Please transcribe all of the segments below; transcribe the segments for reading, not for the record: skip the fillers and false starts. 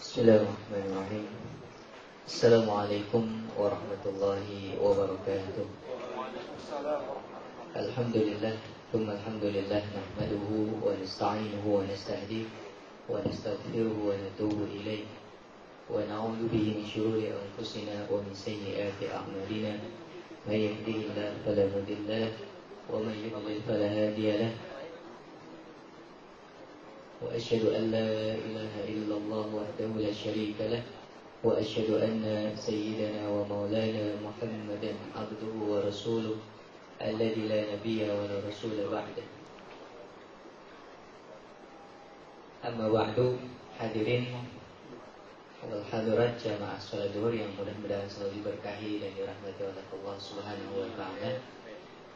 Bismillahirrahmanirrahim. Assalamualaikum warahmatullahi wabarakatuh. Alhamdulillah, thumma alhamdulillah, nahmaduhu wa nasta'inuhu wa nasta'hdihi wa nastaghfiruhu wa natubu ilayh wa na'udzu bihi min shururi anfusina wa min sayyiati a'malina. May yahdihillahu fala mudilla lahu wa may yudlil fala hadiya lahu. وأشهد أن لا إله إلا الله وحده لا شريك له وأشهد أن سيدنا ومولانا محمدا عبده ورسوله الذي لا نبي ولا رسول بعده. أما بعد, hadirin wal hadirat jamaah salat zuhur yang mudah-mudahan selalu diberkahi dan dirahmati oleh Allah Subhanahu wa taala.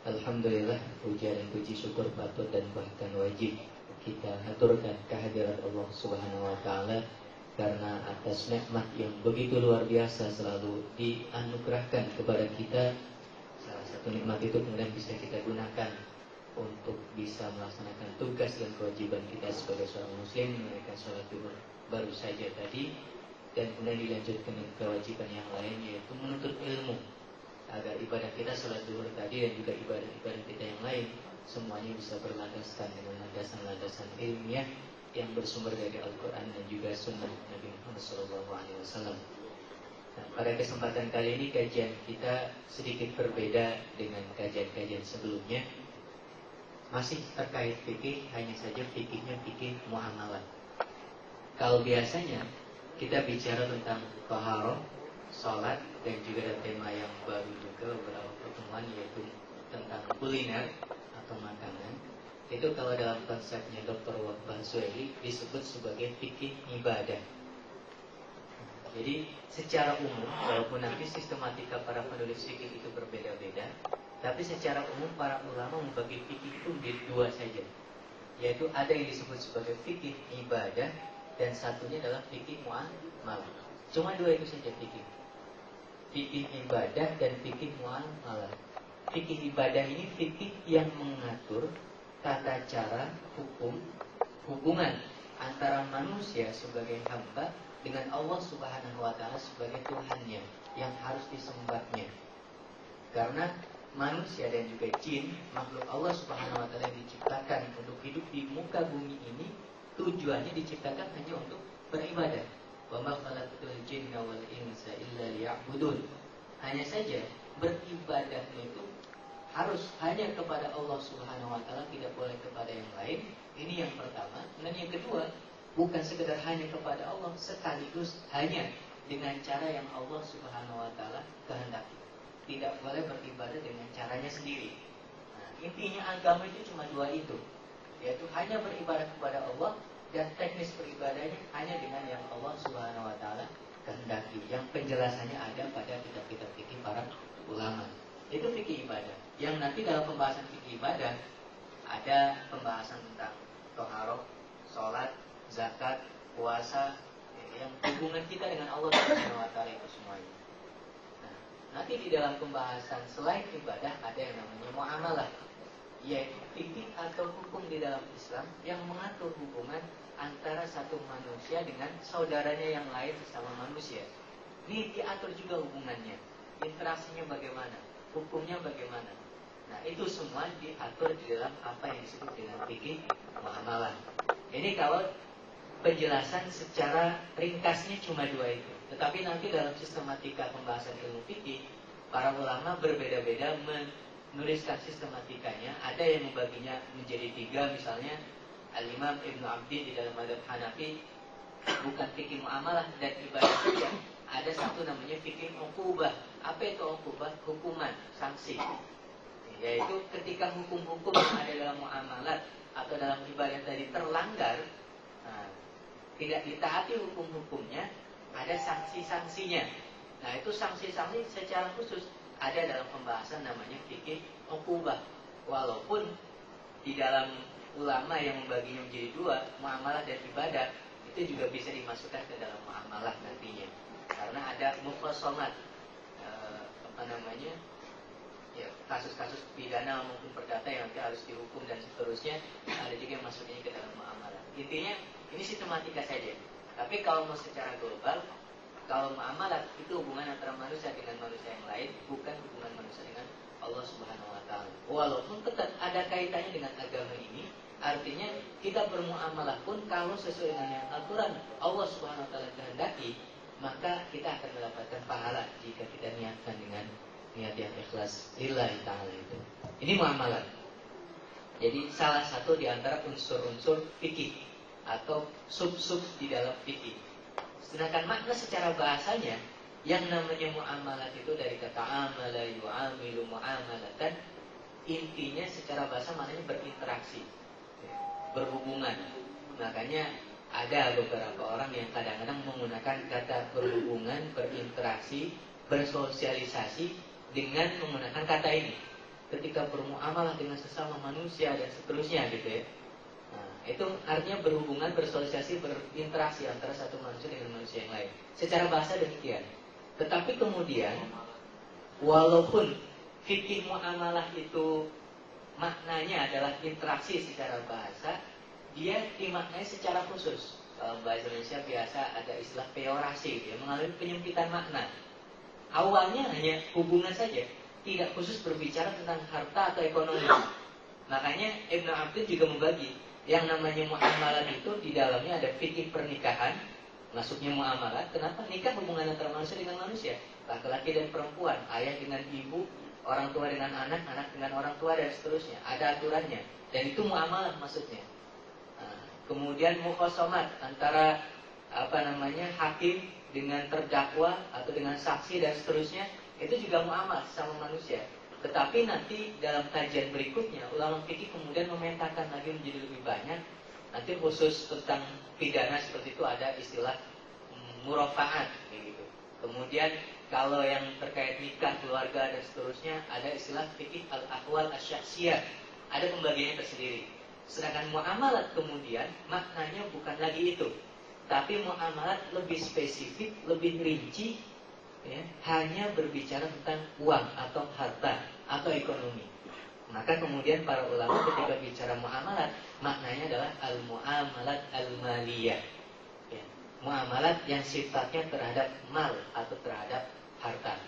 Alhamdulillah, puja dan puji syukur patut dan bahkan wajib kita haturkan kehadirat Allah Subhanahu wa taala karena atas nikmat yang begitu luar biasa selalu dianugerahkan kepada kita. Salah satu nikmat itu kemudian bisa kita gunakan untuk bisa melaksanakan tugas dan kewajiban kita sebagai seorang muslim, menunaikan sholat zuhur baru saja tadi, dan kemudian dilanjutkan dengan kewajiban yang lain, yaitu menuntut ilmu agar ibadah kita sholat zuhur tadi dan juga ibadah-ibadah kita yang lain semuanya bisa berlandaskan dengan landasan-landasan ilmiah yang bersumber dari Al-Quran dan juga Sunnah Nabi Muhammad SAW. Nah, pada kesempatan kali ini kajian kita sedikit berbeda dengan kajian-kajian sebelumnya. Masih terkait fikih, hanya saja fikihnya fikih muamalah. Kalau biasanya kita bicara tentang taharah, sholat, dan juga ada tema yang baru juga beberapa pertemuan, yaitu tentang kuliner atau makanan. Itu kalau dalam konsepnya Dr. Wahbah Zuhaili disebut sebagai fikih ibadah. Jadi secara umum, walaupun nanti sistematika para penulis fikih itu berbeda-beda, tapi secara umum para ulama membagi fikih itu menjadi dua saja, yaitu ada yang disebut sebagai fikih ibadah dan satunya adalah fikih muamalah. Cuma dua itu saja fikih. Fikih ibadah dan fikih muamalah. Fikih ibadah ini fikih yang mengatur tata cara hukum hubungan antara manusia sebagai hamba dengan Allah Subhanahu wa taala sebagai Tuhannya yang harus disembahnya. Karena manusia dan juga jin, makhluk Allah Subhanahu wa taala yang diciptakan untuk hidup di muka bumi ini, tujuannya diciptakan hanya untuk beribadah. Wa ma khalaqtul jinna wal insa illa liya'budun. Hanya saja beribadahnya itu harus hanya kepada Allah Subhanahu wa taala, tidak boleh kepada yang lain. Ini yang pertama. Dan yang kedua, bukan sekedar hanya kepada Allah, sekaligus hanya dengan cara yang Allah Subhanahu wa taala kehendaki. Tidak boleh beribadah dengan caranya sendiri. Nah, intinya agama itu cuma dua itu, yaitu hanya beribadah kepada Allah dan teknis beribadahnya hanya dengan yang Allah Subhanahu wa taala kehendaki. Yang penjelasannya ada pada kitab-kitab fikih para ulama. Itu fikih ibadah. Yang nanti dalam pembahasan fikih ibadah ada pembahasan tentang taharah, sholat, zakat, puasa, yang hubungan kita dengan Allah Subhanahu wa taala itu semuanya. Nah, nanti di dalam pembahasan selain ibadah ada yang namanya muamalah, yaitu fikih atau hukum di dalam Islam yang mengatur hubungan antara satu manusia dengan saudaranya yang lain sesama manusia. Ini diatur juga hubungannya, interaksinya bagaimana, hukumnya bagaimana. Nah, itu semua diatur di dalam apa yang disebut dengan fikih muamalah. Ini kalau penjelasan secara ringkasnya cuma dua itu. Tetapi nanti dalam sistematika pembahasan ilmu fikih, para ulama berbeda-beda menuliskan sistematikanya. Ada yang membaginya menjadi tiga, misalnya Al-Imam Ibnu Abdin di dalam mazhab Hanafi bukan fikih muamalah dan ibadah saja. Ada satu namanya fikih uqubah. Apa itu uqubah? Hukuman, sanksi. Yaitu ketika hukum-hukum yang ada dalam muamalat atau dalam ibadah tadi terlanggar, tidak ditaati hukum-hukumnya, ada sanksi-sanksinya. Nah, itu sanksi-sanksi secara khusus ada dalam pembahasan namanya fikih uqubah. Walaupun di dalam ulama yang membaginya menjadi dua, muamalah dan ibadah, itu juga bisa dimasukkan ke dalam muamalah nantinya. Karena ada mufassalat, ya, kasus-kasus pidana maupun perdata yang nanti harus dihukum dan seterusnya, ada juga yang masuknya ke dalam muamalah. Intinya ini sistematika saja. Tapi kalau mau secara global, kalau muamalah itu hubungan antara manusia dengan manusia yang lain, bukan hubungan manusia dengan Allah Subhanahu wa taala. Walaupun tetap ada kaitannya dengan agama ini, artinya kita bermuamalah pun kalau sesuai dengan yang aturan Allah Subhanahu wa taala kehendaki, maka kita akan mendapatkan pahala jika kita niatkan dengan niat yang ikhlas lillahi ta'ala itu. Ini muamalah. Jadi salah satu di antara unsur-unsur fikih atau sub-sub di dalam fikih. Sedangkan makna secara bahasanya, yang namanya muamalah itu dari kata amala yu'amilu muamalatan, intinya secara bahasa maknanya berinteraksi, berhubungan. Makanya ada beberapa orang yang kadang-kadang menggunakan kata berhubungan, berinteraksi, bersosialisasi dengan menggunakan kata ini ketika bermuamalah dengan sesama manusia dan seterusnya gitu ya. Nah, itu artinya berhubungan, bersosialisasi, berinteraksi antara satu manusia dengan manusia yang lain. Secara bahasa demikian. Tetapi kemudian walaupun fikih muamalah itu maknanya adalah interaksi secara bahasa, dia dimaknai secara khusus. Kalau bahasa Indonesia biasa ada istilah peorasi, dia mengalami penyempitan makna. Awalnya hanya hubungan saja, tidak khusus berbicara tentang harta atau ekonomi. Makanya Ibnu Abdul juga membagi yang namanya muamalah itu di dalamnya ada fikih pernikahan, masuknya muamalah. Kenapa? Nikah hubungan antara manusia dengan manusia, laki-laki dan perempuan, ayah dengan ibu, orang tua dengan anak, anak dengan orang tua dan seterusnya. Ada aturannya dan itu muamalah maksudnya. Kemudian mukhasamat antara hakim dengan terdakwa atau dengan saksi dan seterusnya, itu juga muamalah sama manusia. Tetapi nanti dalam kajian berikutnya ulama fikih kemudian memetakan lagi menjadi lebih banyak. Nanti khusus tentang pidana seperti itu ada istilah murafaat gitu. Kemudian kalau yang terkait nikah, keluarga dan seterusnya ada istilah fikih al-ahwal asy-syakhsiyah. Ada pembagiannya tersendiri. Sedangkan muamalat kemudian maknanya bukan lagi itu, tapi muamalat lebih spesifik, lebih rinci, ya, hanya berbicara tentang uang atau harta atau ekonomi. Maka kemudian para ulama ketika bicara muamalat, maknanya adalah al-muamalat al-maliyah, ya, muamalat yang sifatnya terhadap mal atau terhadap harta.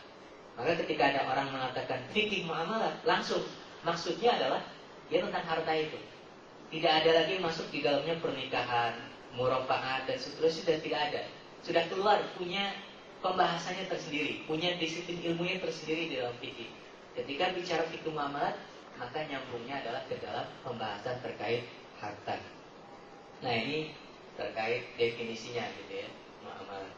Maka ketika ada orang mengatakan fikih muamalat, langsung maksudnya adalah dia tentang harta itu. Tidak ada lagi masuk di dalamnya pernikahan, murafaat dan seterusnya, sudah tidak ada. Sudah keluar, punya pembahasannya tersendiri, punya disiplin ilmunya tersendiri di dalam fikih. Ketika bicara fikih muamalat, maka nyambungnya adalah ke dalam pembahasan terkait harta. Nah, ini terkait definisinya gitu ya, muamalat.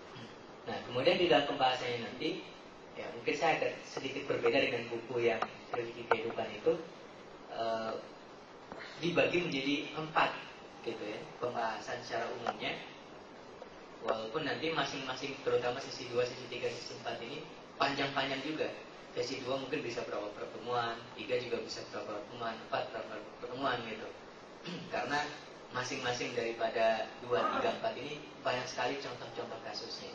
Nah, kemudian di dalam pembahasannya nanti, ya mungkin saya agak sedikit berbeda dengan buku yang fikih kehidupan itu, dibagi menjadi 4 gitu ya, pembahasan secara umumnya. Walaupun nanti masing-masing, terutama sesi 2, sesi 3, sesi 4 ini panjang-panjang juga. Sesi 2 mungkin bisa berapa pertemuan, 3 juga bisa berapa pertemuan, 4 berapa pertemuan gitu. Karena masing-masing daripada 2, 3, 4 ini banyak sekali contoh-contoh kasusnya.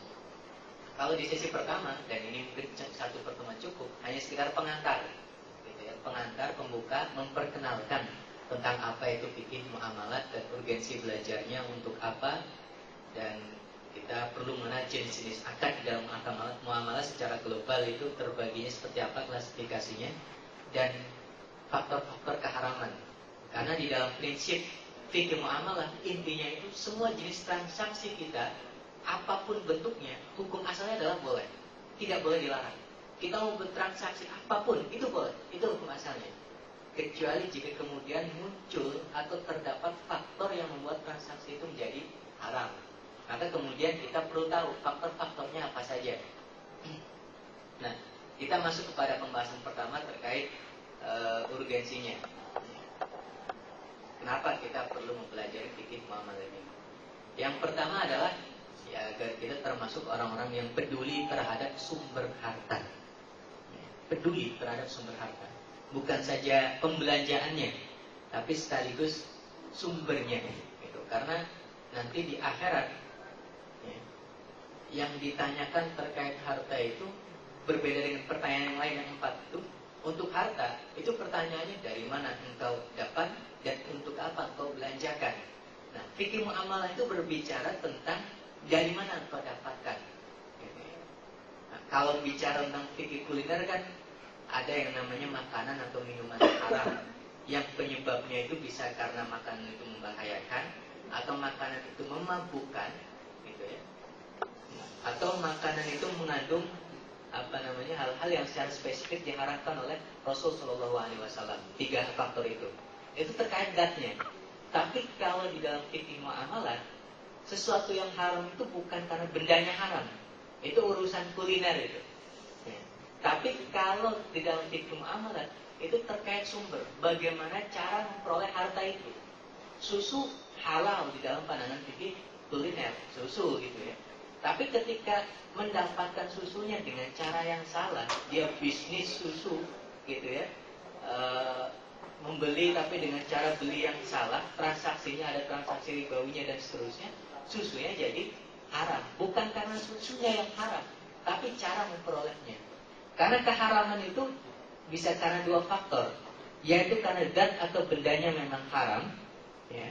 Kalau di sesi pertama, dan ini mungkin 1 pertemuan cukup, hanya sekitar pengantar gitu ya, pengantar, pembuka, memperkenalkan tentang apa itu fikih muamalat dan urgensi belajarnya untuk apa, dan kita perlu mengenal jenis-jenis akad di dalam muamalah secara global itu terbaginya seperti apa klasifikasinya, dan faktor-faktor keharaman. Karena di dalam prinsip fikih muamalah intinya itu semua jenis transaksi kita, apapun bentuknya, hukum asalnya adalah boleh, tidak boleh dilarang. Kita mau bertransaksi apapun itu boleh, itu hukum asalnya. Kecuali jika kemudian muncul atau terdapat faktor yang membuat transaksi itu menjadi haram, maka kemudian kita perlu tahu faktor-faktornya apa saja. Nah, kita masuk kepada pembahasan pertama terkait urgensinya. Kenapa kita perlu mempelajari fikih muamalah ini? Yang pertama adalah ya, agar kita termasuk orang-orang yang peduli terhadap sumber harta. Peduli terhadap sumber harta. Bukan saja pembelanjaannya, tapi sekaligus sumbernya gitu. Karena nanti di akhirat ya, yang ditanyakan terkait harta itu berbeda dengan pertanyaan yang lain yang 4 itu. Untuk harta itu pertanyaannya dari mana engkau dapat dan untuk apa engkau belanjakan. Nah, fikih muamalah itu berbicara tentang dari mana engkau dapatkan? Nah, kalau bicara tentang fikih kuliner kan ada yang namanya makanan atau minuman haram yang penyebabnya itu bisa karena makanan itu membahayakan atau makanan itu memabukkan, gitu ya. Atau makanan itu mengandung hal-hal yang secara spesifik diharapkan oleh Rasul Shallallahu Alaihi Wasallam. 3 faktor itu terkait zatnya. Tapi kalau di dalam fikih muamalah, sesuatu yang haram itu bukan karena bendanya haram, itu urusan kuliner itu. Ya. Tapi kalau di dalam fikih muamalah itu terkait sumber, bagaimana cara memperoleh harta itu. Susu halal di dalam pandangan fikih kuliner, susu gitu ya. Tapi ketika mendapatkan susunya dengan cara yang salah, dia bisnis susu gitu ya, membeli tapi dengan cara beli yang salah, transaksinya ada transaksi ribawinya dan seterusnya, susunya jadi haram. Bukan karena susunya yang haram, tapi cara memperolehnya. Karena keharaman itu bisa karena 2 faktor, yaitu karena zat atau bendanya memang haram, ya,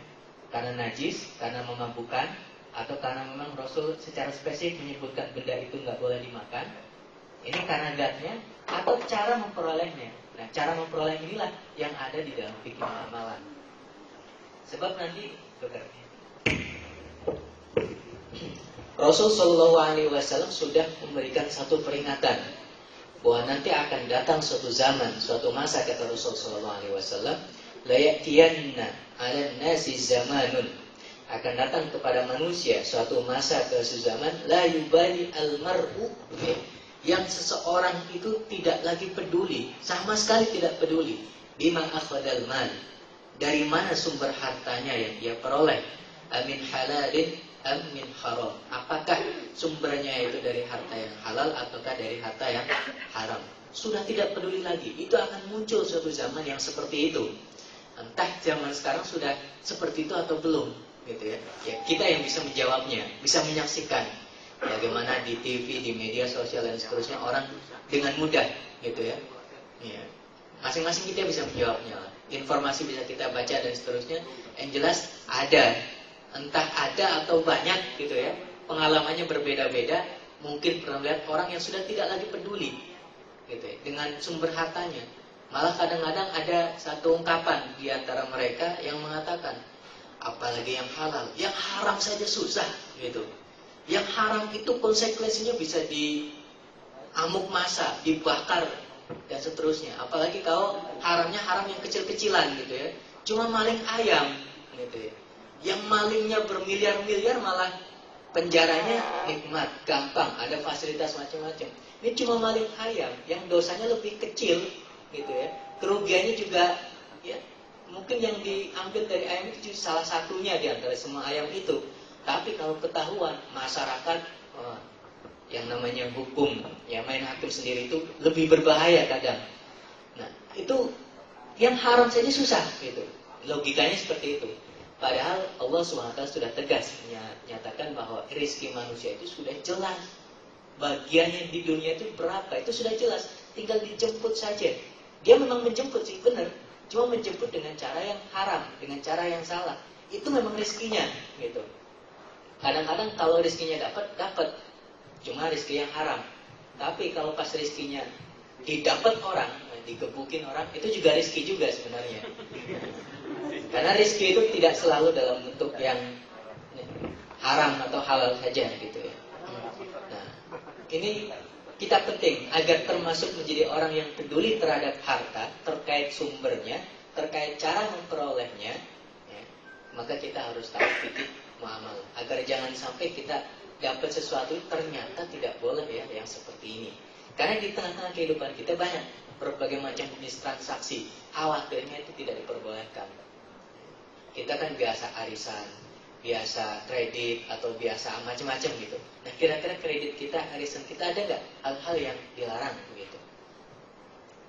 karena najis, karena memabukkan, atau karena memang Rasul secara spesifik menyebutkan benda itu nggak boleh dimakan. Ini karena zatnya atau cara memperolehnya. Nah, cara memperoleh inilah yang ada di dalam fikih muamalah. Sebab nanti Rasul Shallallahu Alaihi Wasallam sudah memberikan satu peringatan bahwa nanti akan datang suatu zaman, suatu masa, kata Rasul Shallallahu Alaihi Wasallam, la ya'tiyanna 'alan nasi zamanun, akan datang kepada manusia suatu masa ke zaman, la yubali al-mar'u, yang seseorang itu tidak lagi peduli, sama sekali tidak peduli, bima akhadal mal, dari mana sumber hartanya yang dia peroleh, amin halalin amin haram, apakah sumbernya itu dari harta yang halal ataukah dari harta yang haram. Sudah tidak peduli lagi. Itu akan muncul suatu zaman yang seperti itu. Entah zaman sekarang sudah seperti itu atau belum, gitu ya. Ya, kita yang bisa menjawabnya, bisa menyaksikan bagaimana di TV, di media sosial dan seterusnya orang dengan mudah, gitu ya. Ya. Masing-masing kita bisa menjawabnya. Informasi bisa kita baca dan seterusnya. Yang jelas ada, entah ada atau banyak, gitu ya. Pengalamannya berbeda-beda. Mungkin pernah lihat orang yang sudah tidak lagi peduli, gitu ya, dengan sumber hartanya. Malah kadang-kadang ada satu ungkapan di antara mereka yang mengatakan, apalagi yang halal, yang haram saja susah, gitu. Yang haram itu konsekuensinya bisa diamuk masa, dibakar dan seterusnya. Apalagi kalau haramnya haram yang kecil-kecilan, gitu ya. Cuma maling ayam, gitu ya. Yang malingnya bermiliar-miliar malah penjaranya nikmat, gampang, ada fasilitas macam-macam. Ini cuma maling ayam yang dosanya lebih kecil, gitu ya. Kerugiannya juga ya mungkin yang diambil dari ayam itu salah satunya di antara semua ayam itu. Tapi kalau ketahuan masyarakat, yang namanya hukum, ya main hakim sendiri itu lebih berbahaya kadang. Nah, itu yang haram saja susah, gitu. Logikanya seperti itu. Padahal Allah SWT sudah tegas menyatakan bahwa rezeki manusia itu sudah jelas. Bagiannya di dunia itu berapa, itu sudah jelas. Tinggal dijemput saja. Dia memang menjemput sih, benar. Cuma menjemput dengan cara yang haram, dengan cara yang salah. Itu memang rezekinya, gitu. Kadang-kadang kalau rezekinya dapat. Cuma rezeki yang haram. Tapi kalau pas rezekinya didapat orang, digebukin orang, itu juga rezeki juga sebenarnya. Karena rezeki itu tidak selalu dalam bentuk yang haram atau halal saja, gitu ya. Nah, ini kita penting agar termasuk menjadi orang yang peduli terhadap harta, terkait sumbernya, terkait cara memperolehnya, ya, maka kita harus tahu fikih muamalah. Agar jangan sampai kita dapat sesuatu ternyata tidak boleh ya yang seperti ini. Karena di tengah-tengah kehidupan kita banyak berbagai macam jenis transaksi, khawatirnya itu tidak diperbolehkan. Kita kan biasa arisan, biasa kredit atau biasa macam-macam gitu. Nah, kira-kira kredit kita, arisan kita ada nggak hal-hal yang dilarang begitu?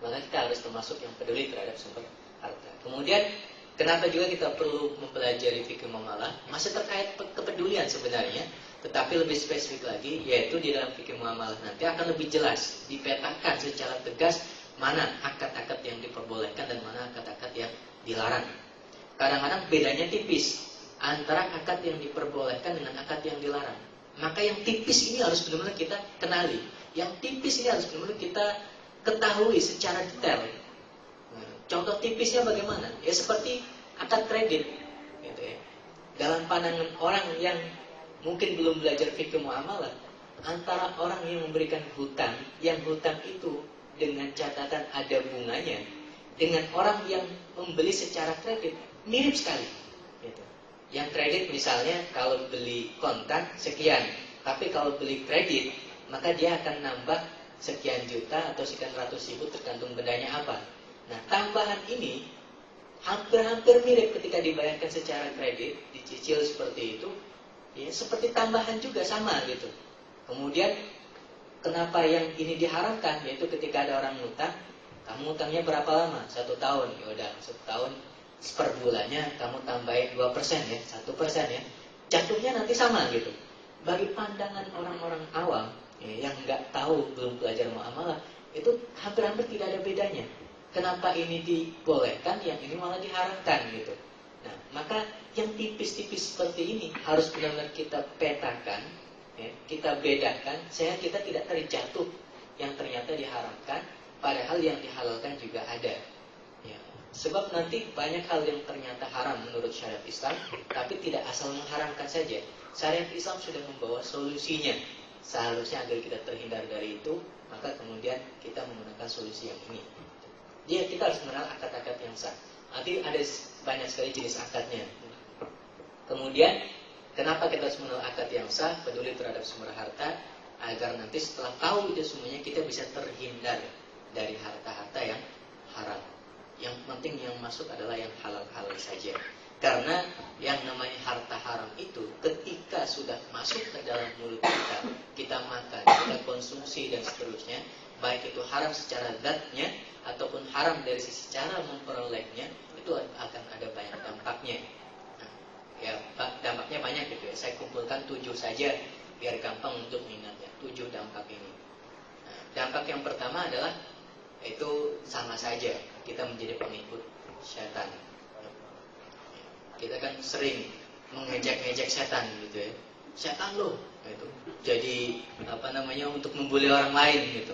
Maka kita harus termasuk yang peduli terhadap sumber harta. Kemudian, kenapa juga kita perlu mempelajari fikih muamalah? Masih terkait kepedulian sebenarnya, tetapi lebih spesifik lagi, yaitu di dalam fikih muamalah nanti akan lebih jelas dipetakan secara tegas mana akad-akad yang diperbolehkan dan mana akad-akad yang dilarang. Kadang-kadang bedanya tipis antara akad yang diperbolehkan dengan akad yang dilarang. Maka yang tipis ini harus benar-benar kita kenali. Yang tipis ini harus benar-benar kita ketahui secara detail. Contoh tipisnya bagaimana? Ya seperti akad kredit, gitu ya. Dalam pandangan orang yang mungkin belum belajar fikih muamalah, antara orang yang memberikan hutang, yang hutang itu dengan catatan ada bunganya, dengan orang yang membeli secara kredit, mirip sekali. Gitu. Yang kredit misalnya kalau beli kontan sekian, tapi kalau beli kredit maka dia akan nambah sekian juta atau sekian ratus ribu tergantung bedanya apa. Nah, tambahan ini hampir-hampir mirip ketika dibayarkan secara kredit, dicicil seperti itu, ya seperti tambahan juga sama gitu. Kemudian kenapa yang ini diharamkan? Yaitu ketika ada orang ngutang, kamu ngutangnya berapa lama? 1 tahun. Ya udah 1 tahun per bulannya kamu tambahin 2% ya, 1% ya. Jatuhnya nanti sama gitu. Bagi pandangan orang-orang awam ya, yang nggak tahu, belum belajar muamalah, itu hampir-hampir tidak ada bedanya. Kenapa ini dibolehkan, yang ini malah diharamkan gitu. Nah, maka yang tipis-tipis seperti ini harus benar-benar kita petakan, ya, kita bedakan, sehingga kita tidak terjatuh yang ternyata diharamkan, padahal yang dihalalkan juga ada. Ya. Sebab nanti banyak hal yang ternyata haram menurut syariat Islam, tapi tidak asal mengharamkan saja. Syariat Islam sudah membawa solusinya. Seharusnya agar kita terhindar dari itu, maka kemudian kita menggunakan solusi yang ini. Dia kita harus mengenal akad-akad yang sah. Nanti ada banyak sekali jenis akadnya. Kemudian, kenapa kita harus mengenal akad yang sah, peduli terhadap sumber harta, agar nanti setelah tahu itu semuanya kita bisa terhindar dari harta-harta yang haram. Yang penting yang masuk adalah yang halal-halal saja. Karena yang namanya harta haram itu ketika sudah masuk ke dalam mulut kita, kita makan, kita konsumsi dan seterusnya, baik itu haram secara zatnya ataupun haram dari sisi cara memperolehnya, itu akan ada banyak dampaknya. Nah, ya dampaknya banyak gitu ya. Saya kumpulkan 7 saja biar gampang untuk mengingatnya. 7 dampak ini. Nah, dampak yang pertama adalah itu sama saja kita menjadi pengikut setan. Kita kan sering mengejek-ngejek setan gitu ya. Setan loh gitu. Jadi untuk membuli orang lain gitu.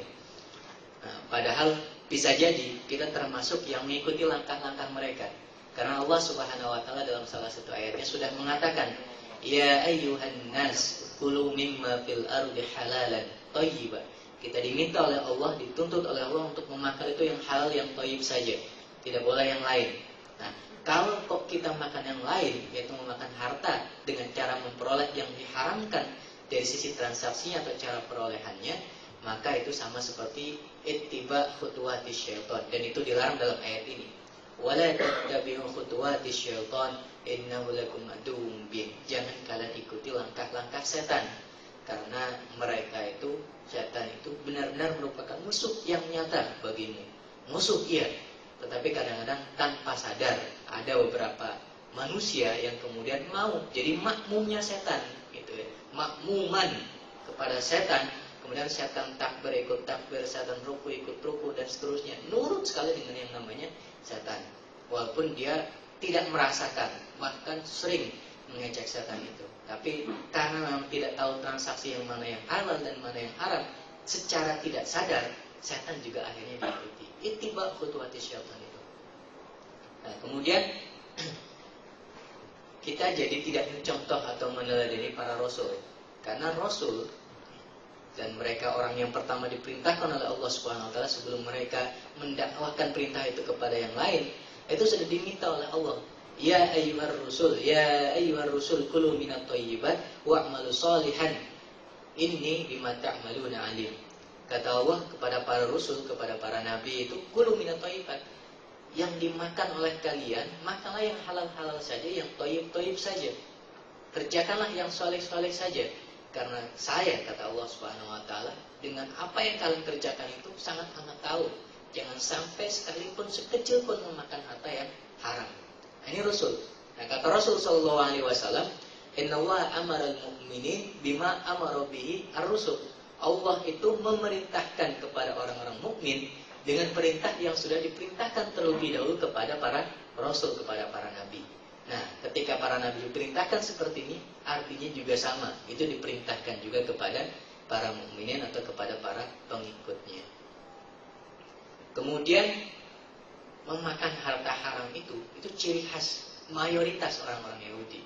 Nah, padahal bisa jadi kita termasuk yang mengikuti langkah-langkah mereka. Karena Allah Subhanahu wa taala dalam salah satu ayatnya sudah mengatakan, "Ya ayyuhan nas, kulu mimma fil ardi halalan thayyiban." Kita diminta oleh Allah, dituntut oleh Allah untuk memakan itu yang halal, yang thayyib saja. Tidak boleh yang lain. Nah, kalau kok kita makan yang lain, yaitu memakan harta dengan cara memperoleh yang diharamkan dari sisi transaksinya atau cara perolehannya, maka itu sama seperti ittiba khutuwati syaitan, dan itu dilarang dalam ayat ini. Wala tattabi'u khutuwati syaitan innahu lakum aduwwum mubin. Jangan kalian ikuti langkah-langkah setan, karena mereka itu, setan itu benar-benar merupakan musuh yang nyata bagimu. Musuh iya, tetapi kadang-kadang tanpa sadar ada beberapa manusia yang kemudian mau jadi makmumnya setan gitu ya. Makmuman kepada setan, kemudian setan takbir ikut takbir, setan ruku ikut ruku dan seterusnya. Nurut sekali dengan yang namanya setan. Walaupun dia tidak merasakan, bahkan sering mengejek setan itu. Tapi karena memang tidak tahu transaksi yang mana yang halal dan mana yang haram, secara tidak sadar setan juga akhirnya diikuti. Ittiba khutuwati syaitan itu. Nah, kemudian kita jadi tidak mencontoh atau meneladani para rasul. Karena rasul dan mereka orang yang pertama diperintahkan oleh Allah Subhanahu wa taala sebelum mereka mendakwahkan perintah itu kepada yang lain, itu sudah diminta oleh Allah. Ya ayyuhar rusul kulu minat thayyibat wa'malu shalihan inni bima ta'maluna alim. Kata Allah kepada para rasul, kepada para nabi itu, kulu minat thayyibat, yang dimakan oleh kalian, makanlah yang halal-halal saja, yang thayyib-thayyib saja. Kerjakanlah yang saleh-saleh saja. Karena saya, kata Allah Subhanahu wa taala, dengan apa yang kalian kerjakan itu sangat amat tahu. Jangan sampai sekalipun sekecil pun memakan harta yang haram. Ini Rasul. Nah, kata Rasul sallallahu alaihi wasallam, "Innallaha amara al-mu'minin bima amara bihi ar-rusul." Allah itu memerintahkan kepada orang-orang mukmin dengan perintah yang sudah diperintahkan terlebih dahulu kepada para rasul, kepada para nabi. Nah, ketika para nabi diperintahkan seperti ini, artinya juga sama. Itu diperintahkan juga kepada para mukminin atau kepada para pengikutnya. Kemudian memakan harta haram itu ciri khas mayoritas orang-orang Yahudi.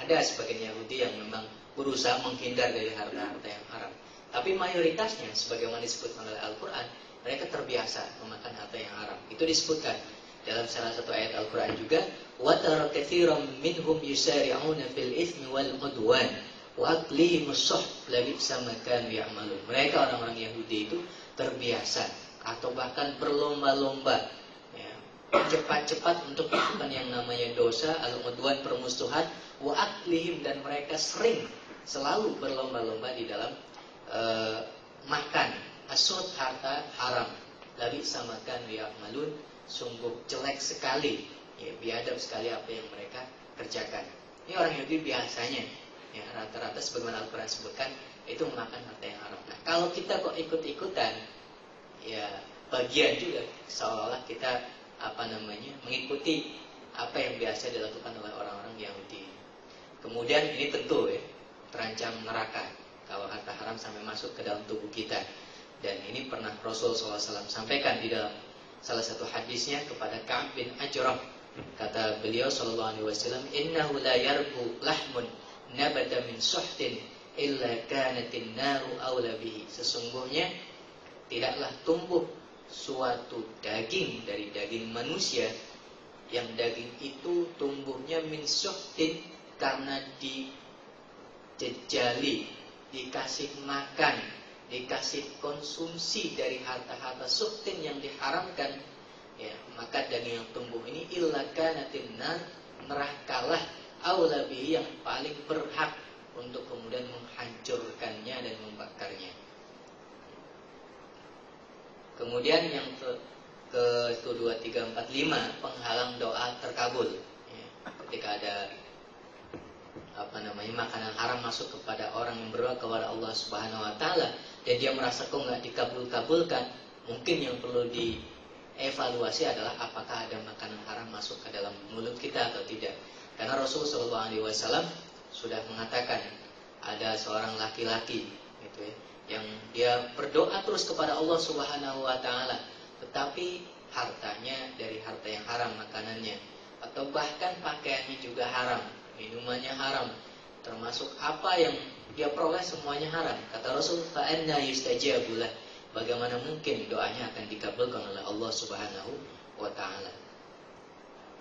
Ada sebagian Yahudi yang memang berusaha menghindar dari harta-harta yang haram. Tapi mayoritasnya, sebagaimana disebutkan oleh Al-Quran, mereka terbiasa memakan harta yang haram. Itu disebutkan dalam salah satu ayat Al-Quran juga, وَتَرَى كَثِيرًا مِنْهُمْ يُسَارِعُونَ فِي الْإِثْمِ وَالْعُدْوَانِ وَأَكْلِهِمُ السُّحْتَ لَبِئْسَ مَا كَانُوا يَعْمَلُونَ. Mereka orang-orang Yahudi itu terbiasa atau bahkan berlomba-lomba, ya, cepat-cepat untuk melakukan yang namanya dosa, al-udwan, permusuhan, وَأَكْلِهِمْ, dan mereka selalu berlomba-lomba di dalam makan asud, harta haram. لَبِئْسَ مَا كَانُوا يَعْمَلُونَ. Sungguh jelek sekali, ya, biadab sekali apa yang mereka kerjakan. Ini orang Yahudi biasanya, ya, rata-rata sebagaimana Al-Quran sebutkan, itu memakan harta yang haram. Nah, kalau kita kok ikut-ikutan, ya bagian juga seolah-olah kita mengikuti apa yang biasa dilakukan oleh orang-orang Yahudi. Kemudian ini tentu, ya, terancam neraka kalau harta haram sampai masuk ke dalam tubuh kita. Dan ini pernah Rasul SAW sampaikan di dalam salah satu hadisnya kepada Ka'ab bin Ajrah. Kata beliau sallallahu alaihi wasallam, "Innahu la yarbu lahmun nabata min suhtin illa kanatin naru aula bihi." Sesungguhnya tidaklah tumbuh suatu daging dari daging manusia yang daging itu tumbuhnya min suhtin karena dijejali, dikasih makan, dikasih konsumsi dari harta-harta suhtin yang diharamkan, ya, maka daging yang tumbuh ini illa kanatin nar, nerakalah aula bihi, yang paling berhak untuk kemudian menghancurkannya dan membakarnya. Kemudian yang ke 2, 3, 4, 5 penghalang doa terkabul, ya, ketika ada makanan haram masuk kepada orang yang berdoa kepada Allah Subhanahu wa taala dan dia merasa kok nggak dikabul-kabulkan, mungkin yang perlu dievaluasi adalah apakah ada makanan haram masuk ke dalam mulut kita atau tidak. Karena Rasulullah SAW sudah mengatakan ada seorang laki-laki, gitu ya, yang dia berdoa terus kepada Allah Subhanahu wa taala, tetapi hartanya dari harta yang haram, makanannya, atau bahkan pakaiannya juga haram, minumannya haram, termasuk apa yang dia peroleh semuanya haram. Kata Rasul, fa anna yustajabu lah, bagaimana mungkin doanya akan dikabulkan oleh Allah Subhanahu wa taala.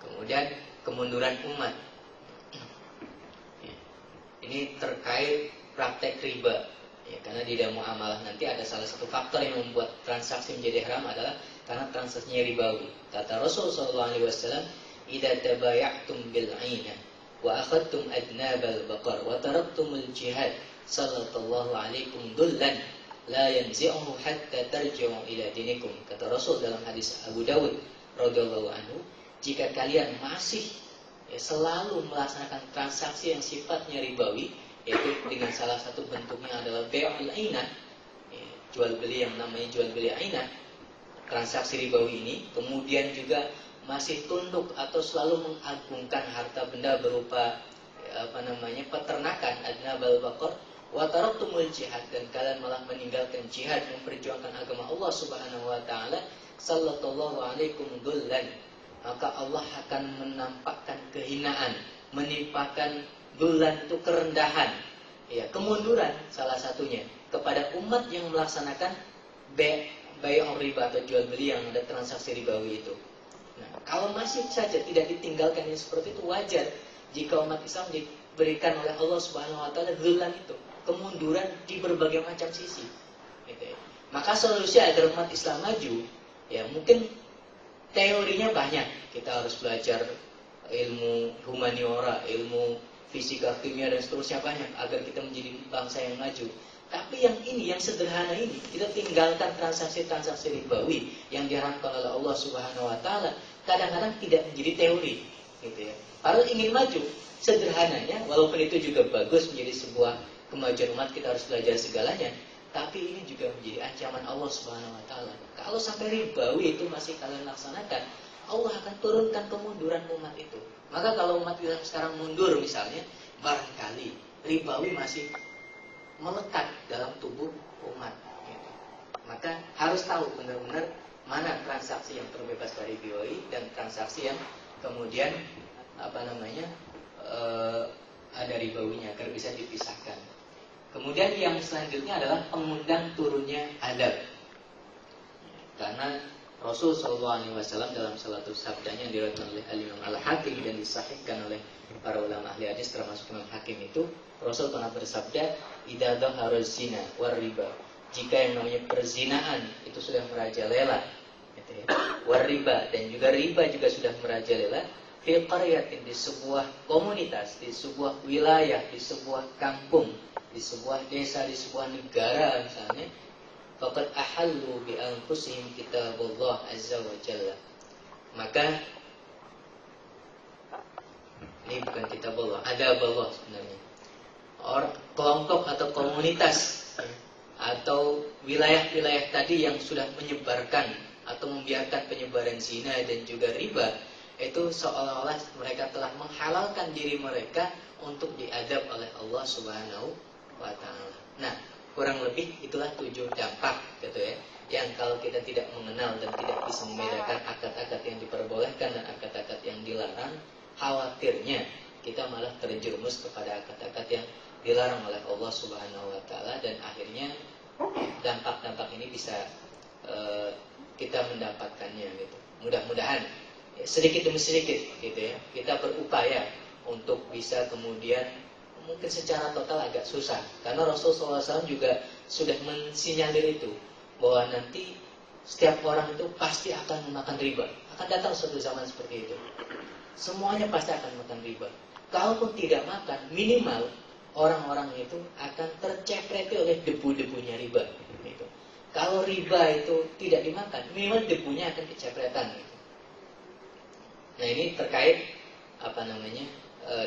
Kemudian kemunduran umat, ini terkait praktek riba, ya, karena di dalam muamalah nanti ada salah satu faktor yang membuat transaksi menjadi haram adalah karena transaksinya ribawi. Kata Rasul SAW, idza tabaya'tum bil 'ainah wa akhadtum adnabal baqar wa taraktumul jihad sallallahu alaikum dullan la yanzi'uhu hatta tarji'u ila dinikum. Kata Rasul dalam hadis Abu Dawud radhiyallahu anhu, jika kalian masih, ya, selalu melaksanakan transaksi yang sifatnya ribawi, yaitu dengan salah satu bentuknya adalah bai'ul 'ainah, ya, jual beli yang namanya jual beli 'ainah, transaksi ribawi ini, kemudian juga masih tunduk atau selalu mengagungkan harta benda berupa peternakan, adnabal baqar, wa taraktumul jihad, dan kalian malah meninggalkan jihad, memperjuangkan agama Allah Subhanahu wa taala, sallallahu alaikum dullan, maka Allah akan menampakkan kehinaan, menimpakan dullan itu kerendahan, ya, kemunduran salah satunya kepada umat yang melaksanakan bai'ur riba atau jual beli yang ada transaksi ribawi itu. Nah, kalau masih saja tidak ditinggalkan yang seperti itu, wajar jika umat Islam diberikan oleh Allah Subhanahu wa taala dullan itu, kemunduran di berbagai macam sisi, gitu ya. Maka solusi agar umat Islam maju, ya, mungkin teorinya banyak. Kita harus belajar ilmu humaniora, ilmu fisika, kimia, dan seterusnya banyak agar kita menjadi bangsa yang maju. Tapi yang ini, yang sederhana ini, kita tinggalkan transaksi-transaksi ribawi yang diharamkan oleh Allah Subhanahu wa taala, kadang-kadang tidak menjadi teori, gitu ya. Kalau ingin maju, sederhananya, walaupun itu juga bagus menjadi sebuah kemajuan umat, kita harus belajar segalanya, tapi ini juga menjadi ancaman Allah Subhanahu wa taala. Kalau sampai ribawi itu masih kalian laksanakan, Allah akan turunkan kemunduran umat itu. Maka kalau umat Islam sekarang mundur misalnya, barangkali ribawi masih melekat dalam tubuh umat. Gitu. Maka harus tahu benar-benar mana transaksi yang terbebas dari ribawi dan transaksi yang kemudian ada ribawinya agar bisa dipisahkan. Kemudian yang selanjutnya adalah pengundang turunnya adab. Karena Rasul SAW dalam salah satu sabdanya yang diriwayatkan oleh Imam Al-Hakim dan disahihkan oleh para ulama ahli hadis termasuk Imam Hakim itu, Rasul pernah bersabda, "Idza dhahara zina war riba." Jika yang namanya perzinaan itu sudah merajalela, gitu ya. War riba, dan juga riba juga sudah merajalela fi qaryatin, di sebuah komunitas, di sebuah wilayah, di sebuah kampung, di sebuah desa, di sebuah negara misalnya, faqad ahallu bi anfusihim kitabullah azza wa jalla. Maka ini bukan kitabullah, adabullah sebenarnya. Kelompok atau komunitas atau wilayah-wilayah tadi yang sudah menyebarkan atau membiarkan penyebaran zina dan juga riba, itu seolah-olah mereka telah menghalalkan diri mereka untuk diadab oleh Allah Subhanahu wa ta'ala. Nah, kurang lebih itulah 7 dampak gitu ya, yang kalau kita tidak mengenal dan tidak bisa membedakan akad-akad yang diperbolehkan dan akad-akad yang dilarang, khawatirnya kita malah terjerumus kepada akad-akad yang dilarang oleh Allah Subhanahu wa ta'ala, dan akhirnya dampak-dampak ini bisa kita mendapatkannya gitu. Mudah-mudahan ya, sedikit demi sedikit gitu ya, kita berupaya untuk bisa kemudian, mungkin secara total agak susah, karena Rasulullah SAW juga sudah mensinyalir itu, bahwa nanti setiap orang itu pasti akan memakan riba. Akan datang suatu zaman seperti itu, semuanya pasti akan makan riba. Kalaupun tidak makan, minimal orang-orang itu akan tercepreti oleh debu-debunya riba gitu. Kalau riba itu tidak dimakan, minimal debunya akan kecepretan gitu. Nah, ini terkait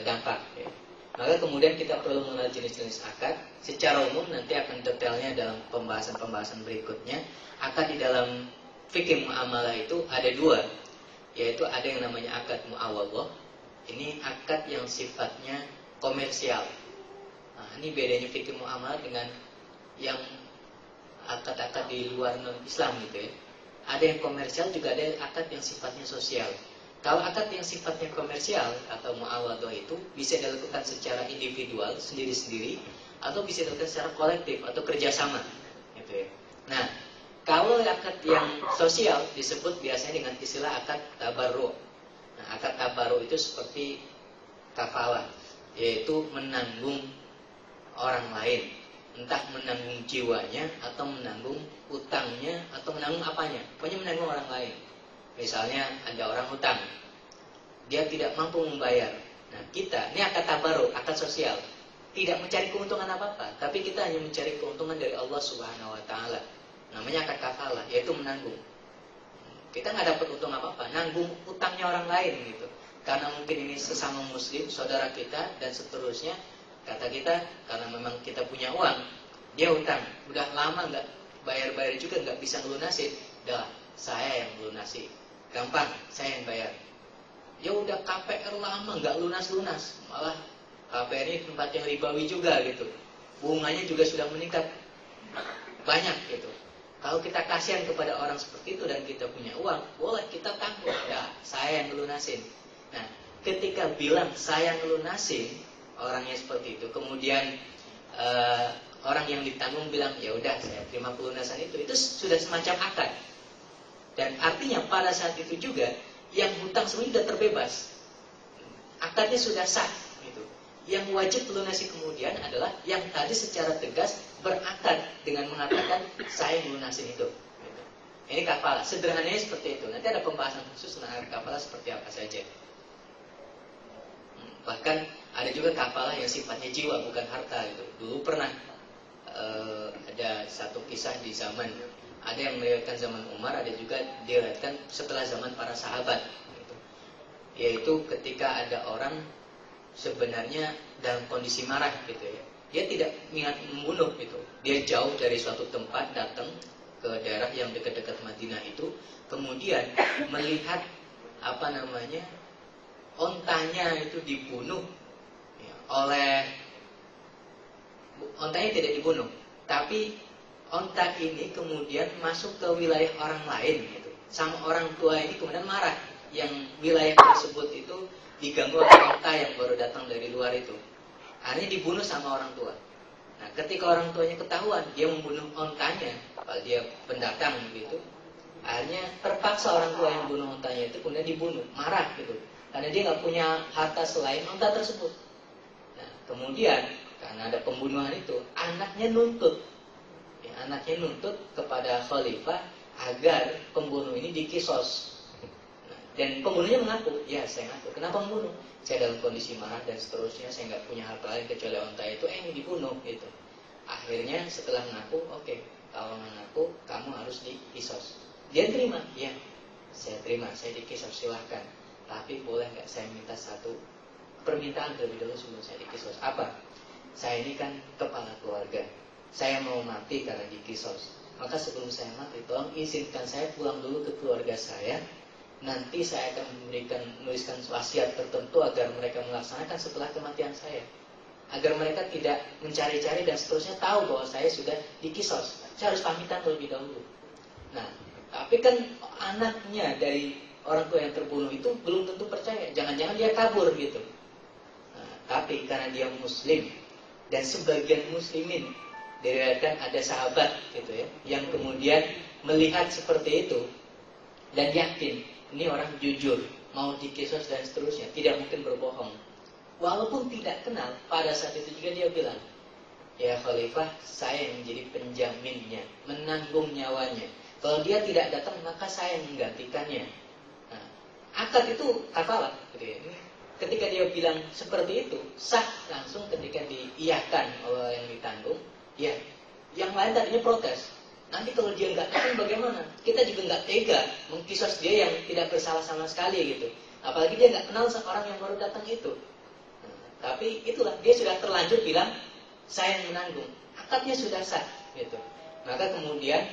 dampak ya. Maka kemudian kita perlu mengenal jenis-jenis akad. Secara umum nanti akan detailnya dalam pembahasan-pembahasan berikutnya. Akad di dalam fikih muamalah itu ada 2, yaitu ada yang namanya akad muawwadhah. Ini akad yang sifatnya komersial. Nah, ini bedanya fikih muamalah dengan yang akad-akad di luar non-Islam gitu ya. Ada yang komersial, juga ada akad yang sifatnya sosial. Kalau akad yang sifatnya komersial atau muawwadhah itu bisa dilakukan secara individual, sendiri-sendiri, atau bisa dilakukan secara kolektif atau kerjasama gitu ya. Nah, kalau akad yang sosial disebut biasanya dengan istilah akad tabarru'. Nah, akad tabarru' itu seperti kafalah, yaitu menanggung orang lain, entah menanggung jiwanya atau menanggung utangnya atau menanggung apanya, pokoknya menanggung orang lain. Misalnya ada orang hutang, dia tidak mampu membayar. Nah, kita, ini akad tabarru', akad sosial, tidak mencari keuntungan apa-apa, tapi kita hanya mencari keuntungan dari Allah Subhanahu wa ta'ala. Namanya akad kafalah, yaitu menanggung. Kita nggak dapat untung apa-apa, nanggung utangnya orang lain gitu. Karena mungkin ini sesama muslim, saudara kita, dan seterusnya. Kata kita, karena memang kita punya uang, dia hutang, udah lama nggak bayar-bayar juga, nggak bisa ngelunasin. Udah, saya yang melunasi, gampang, saya yang bayar. Ya udah, KPR lama nggak lunas-lunas, malah KPR ini tempat yang ribawi juga gitu. Bunganya juga sudah meningkat banyak gitu. Kalau kita kasihan kepada orang seperti itu dan kita punya uang, boleh kita tanggung. Ya, saya yang ngelunasin. Nah, ketika bilang saya yang ngelunasin, orangnya seperti itu, kemudian orang yang ditanggung bilang, ya udah saya terima pelunasan itu sudah semacam akad. Dan artinya pada saat itu juga yang hutang sebenarnya sudah terbebas, akadnya sudah sah gitu. Yang wajib melunasi kemudian adalah yang tadi secara tegas berakad dengan mengatakan saya melunasin itu gitu. Ini kafalah, sederhananya seperti itu. Nanti ada pembahasan khusus tentang kafalah seperti apa saja. Bahkan ada juga kafalah yang sifatnya jiwa, bukan harta gitu. Dulu pernah ada satu kisah di zaman, ada yang meriwayatkan zaman Umar, ada juga diriwayatkan setelah zaman para sahabat gitu. Yaitu ketika ada orang sebenarnya dalam kondisi marah gitu ya, dia tidak niat membunuh gitu, dia jauh dari suatu tempat datang ke daerah yang dekat-dekat Madinah itu, kemudian melihat ontanya itu dibunuh ya, oleh ontanya tidak dibunuh, tapi onta ini kemudian masuk ke wilayah orang lain gitu. Sama orang tua ini kemudian marah yang wilayah tersebut itu diganggu oleh onta yang baru datang dari luar itu. Akhirnya dibunuh sama orang tua. Nah, ketika orang tuanya ketahuan dia membunuh ontanya, kalau dia pendatang gitu, akhirnya terpaksa orang tua yang bunuh ontanya itu kemudian dibunuh, marah gitu, karena dia nggak punya harta selain onta tersebut. Nah, kemudian karena ada pembunuhan itu, anaknya nuntut kepada khalifah agar pembunuh ini dikisos. Nah, dan pembunuhnya mengaku, ya saya ngaku, kenapa membunuh? Saya dalam kondisi marah dan seterusnya, saya nggak punya harta lain kecuali onta itu, yang dibunuh gitu. Akhirnya setelah mengaku, oke, kalau mengaku kamu harus dikisos. Dia terima, ya, saya terima, saya dikisos, silahkan. Tapi boleh nggak saya minta satu permintaan terlebih dahulu sebelum saya dikisos? Apa? Saya ini kan kepala keluarga, saya mau mati karena dikisos. Maka sebelum saya mati, tolong izinkan saya pulang dulu ke keluarga saya. Nanti saya akan menuliskan wasiat tertentu agar mereka melaksanakan setelah kematian saya, agar mereka tidak mencari-cari dan seterusnya tahu bahwa saya sudah dikisos. Saya harus pamitan terlebih dahulu. Nah, tapi kan anaknya dari orang tua yang terbunuh itu belum tentu percaya. Jangan-jangan dia kabur gitu. Nah, tapi karena dia muslim dan sebagian muslimin, diriwayatkan ada sahabat gitu ya, yang kemudian melihat seperti itu dan yakin ini orang jujur, mau dikisos dan seterusnya, tidak mungkin berbohong. Walaupun tidak kenal, pada saat itu juga dia bilang, ya khalifah, saya yang menjadi penjaminnya, menanggung nyawanya. Kalau dia tidak datang, maka saya yang menggantikannya. Nah, akad itu kafalah gitu ya. Ketika dia bilang seperti itu, sah langsung ketika diiyakan oleh yang ditanggung. Ya, yang lain tadinya protes. Nanti kalau dia nggak datang bagaimana? Kita juga nggak tega mengkisos dia yang tidak bersalah sama sekali gitu. Apalagi dia nggak kenal seorang yang baru datang itu. Tapi itulah, dia sudah terlanjur bilang, saya yang menanggung. Akadnya sudah sah gitu. Maka kemudian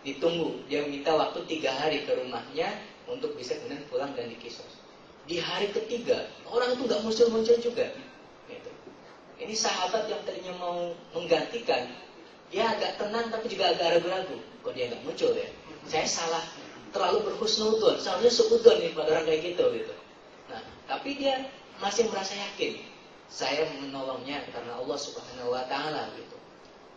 ditunggu. Dia minta waktu 3 hari ke rumahnya untuk bisa kemudian pulang dan dikisos. Di hari ketiga, orang itu nggak muncul-muncul juga gitu. Ini sahabat yang tadinya mau menggantikan, dia agak tenang tapi juga agak ragu-ragu. Kok dia nggak muncul ya? Saya salah, terlalu berhusnuzon, seharusnya suudzon nih pada orang kayak gitu. Nah, tapi dia masih merasa yakin, saya menolongnya karena Allah Subhanahu Wa Taala gitu.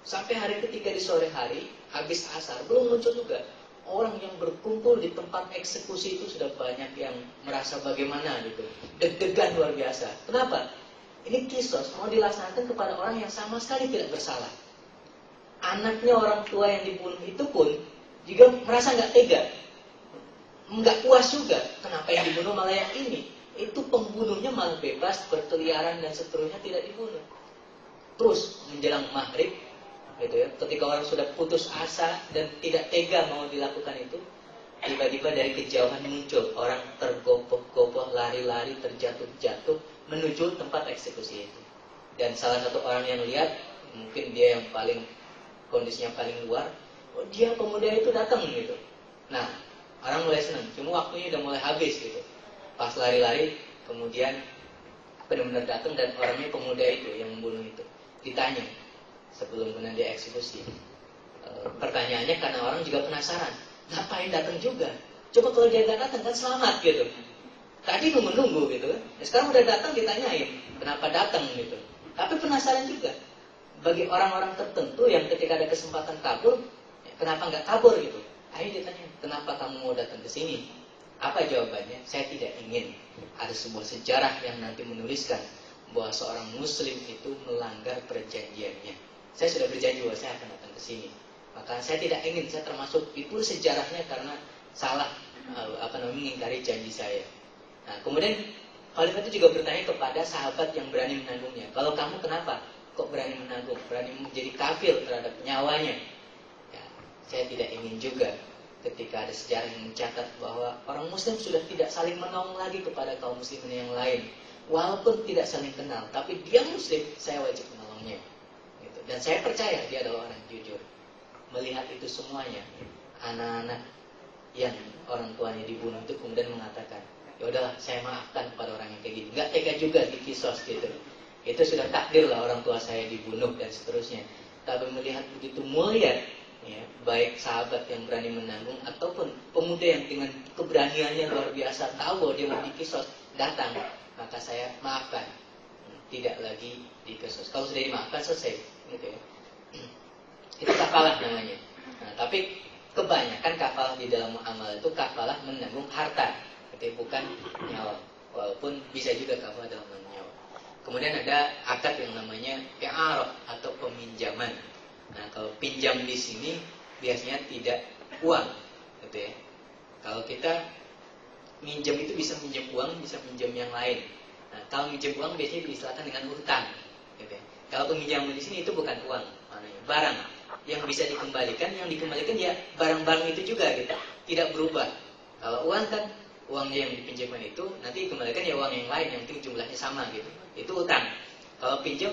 Sampai hari ketiga di sore hari, habis asar belum muncul juga. Orang yang berkumpul di tempat eksekusi itu sudah banyak yang merasa bagaimana gitu, deg-degan luar biasa. Kenapa? Ini kisos mau dilaksanakan kepada orang yang sama sekali tidak bersalah. Anaknya orang tua yang dibunuh itu pun juga merasa nggak tega, nggak puas juga. Kenapa yang dibunuh malah yang ini? Itu pembunuhnya malah bebas berkeliaran dan seterusnya, tidak dibunuh. Terus menjelang maghrib, gitu ya, ketika orang sudah putus asa dan tidak tega mau dilakukan itu, tiba-tiba dari kejauhan muncul orang tergopoh-gopoh, lari-lari, terjatuh-jatuh menuju tempat eksekusi itu. Dan salah satu orang yang lihat, mungkin dia yang paling kondisinya paling luar, oh dia pemuda itu datang gitu. Nah, orang mulai senang, cuma waktunya udah mulai habis gitu. Pas lari-lari, kemudian benar-benar datang dan orangnya pemuda itu yang membunuh itu. Ditanya sebelum kemudian dia eksekusi. Pertanyaannya karena orang juga penasaran, ngapain datang juga? Coba kalau dia nggak datang kan selamat gitu. Tadi nunggu gitu kan. Sekarang udah datang ditanyain, kenapa datang gitu. Tapi penasaran juga. Bagi orang-orang tertentu yang ketika ada kesempatan kabur, kenapa nggak kabur gitu? Ayo ditanya, kenapa kamu mau datang ke sini? Apa jawabannya? Saya tidak ingin ada sebuah sejarah yang nanti menuliskan bahwa seorang muslim itu melanggar perjanjiannya. Saya sudah berjanji bahwa saya akan datang ke sini. Maka saya tidak ingin, saya termasuk itu sejarahnya karena salah mengingkari janji saya. Nah, kemudian Khalifah itu juga bertanya kepada sahabat yang berani menanggungnya. Kalau kamu kenapa? Kok berani menanggung? Berani menjadi kafir terhadap nyawanya? Ya, saya tidak ingin juga ketika ada sejarah yang mencatat bahwa orang muslim sudah tidak saling menolong lagi kepada kaum muslimin yang lain. Walaupun tidak saling kenal, tapi dia muslim, saya wajib menolongnya. Gitu. Dan saya percaya dia adalah orang yang jujur. Melihat itu semuanya, anak-anak yang orang tuanya dibunuh itu kemudian mengatakan, ya udahlah saya maafkan kepada orang yang kayak gini. Nggak tega juga dikisos gitu. Itu sudah takdir lah orang tua saya dibunuh dan seterusnya. Tapi melihat begitu mulia, ya, baik sahabat yang berani menanggung ataupun pemuda yang dengan keberaniannya luar biasa tahu bahwa dia mau dikisos datang, maka saya maafkan, tidak lagi dikisos. Kalau sudah dimaafkan selesai, gitu ya. Itu kafalah namanya. Nah, tapi kebanyakan kafalah di dalam amal itu kafalah menanggung harta, jadi bukan nyawa. Walaupun bisa juga kafalah dalam nyawa. Kemudian ada akad yang namanya i'arah atau peminjaman. Nah, kalau pinjam di sini biasanya tidak uang, gitu ya. Kalau kita minjam itu bisa minjam uang, bisa minjam yang lain. Nah, kalau minjam uang biasanya diistilahkan dengan utang, gitu ya. Kalau peminjaman di sini itu bukan uang, maknanya barang yang bisa dikembalikan, yang dikembalikan ya barang-barang itu juga, gitu. Tidak berubah. Kalau uang kan uangnya yang dipinjamkan itu nanti dikembalikan ya uang yang lain yang penting jumlahnya sama, gitu. Itu utang. Kalau pinjam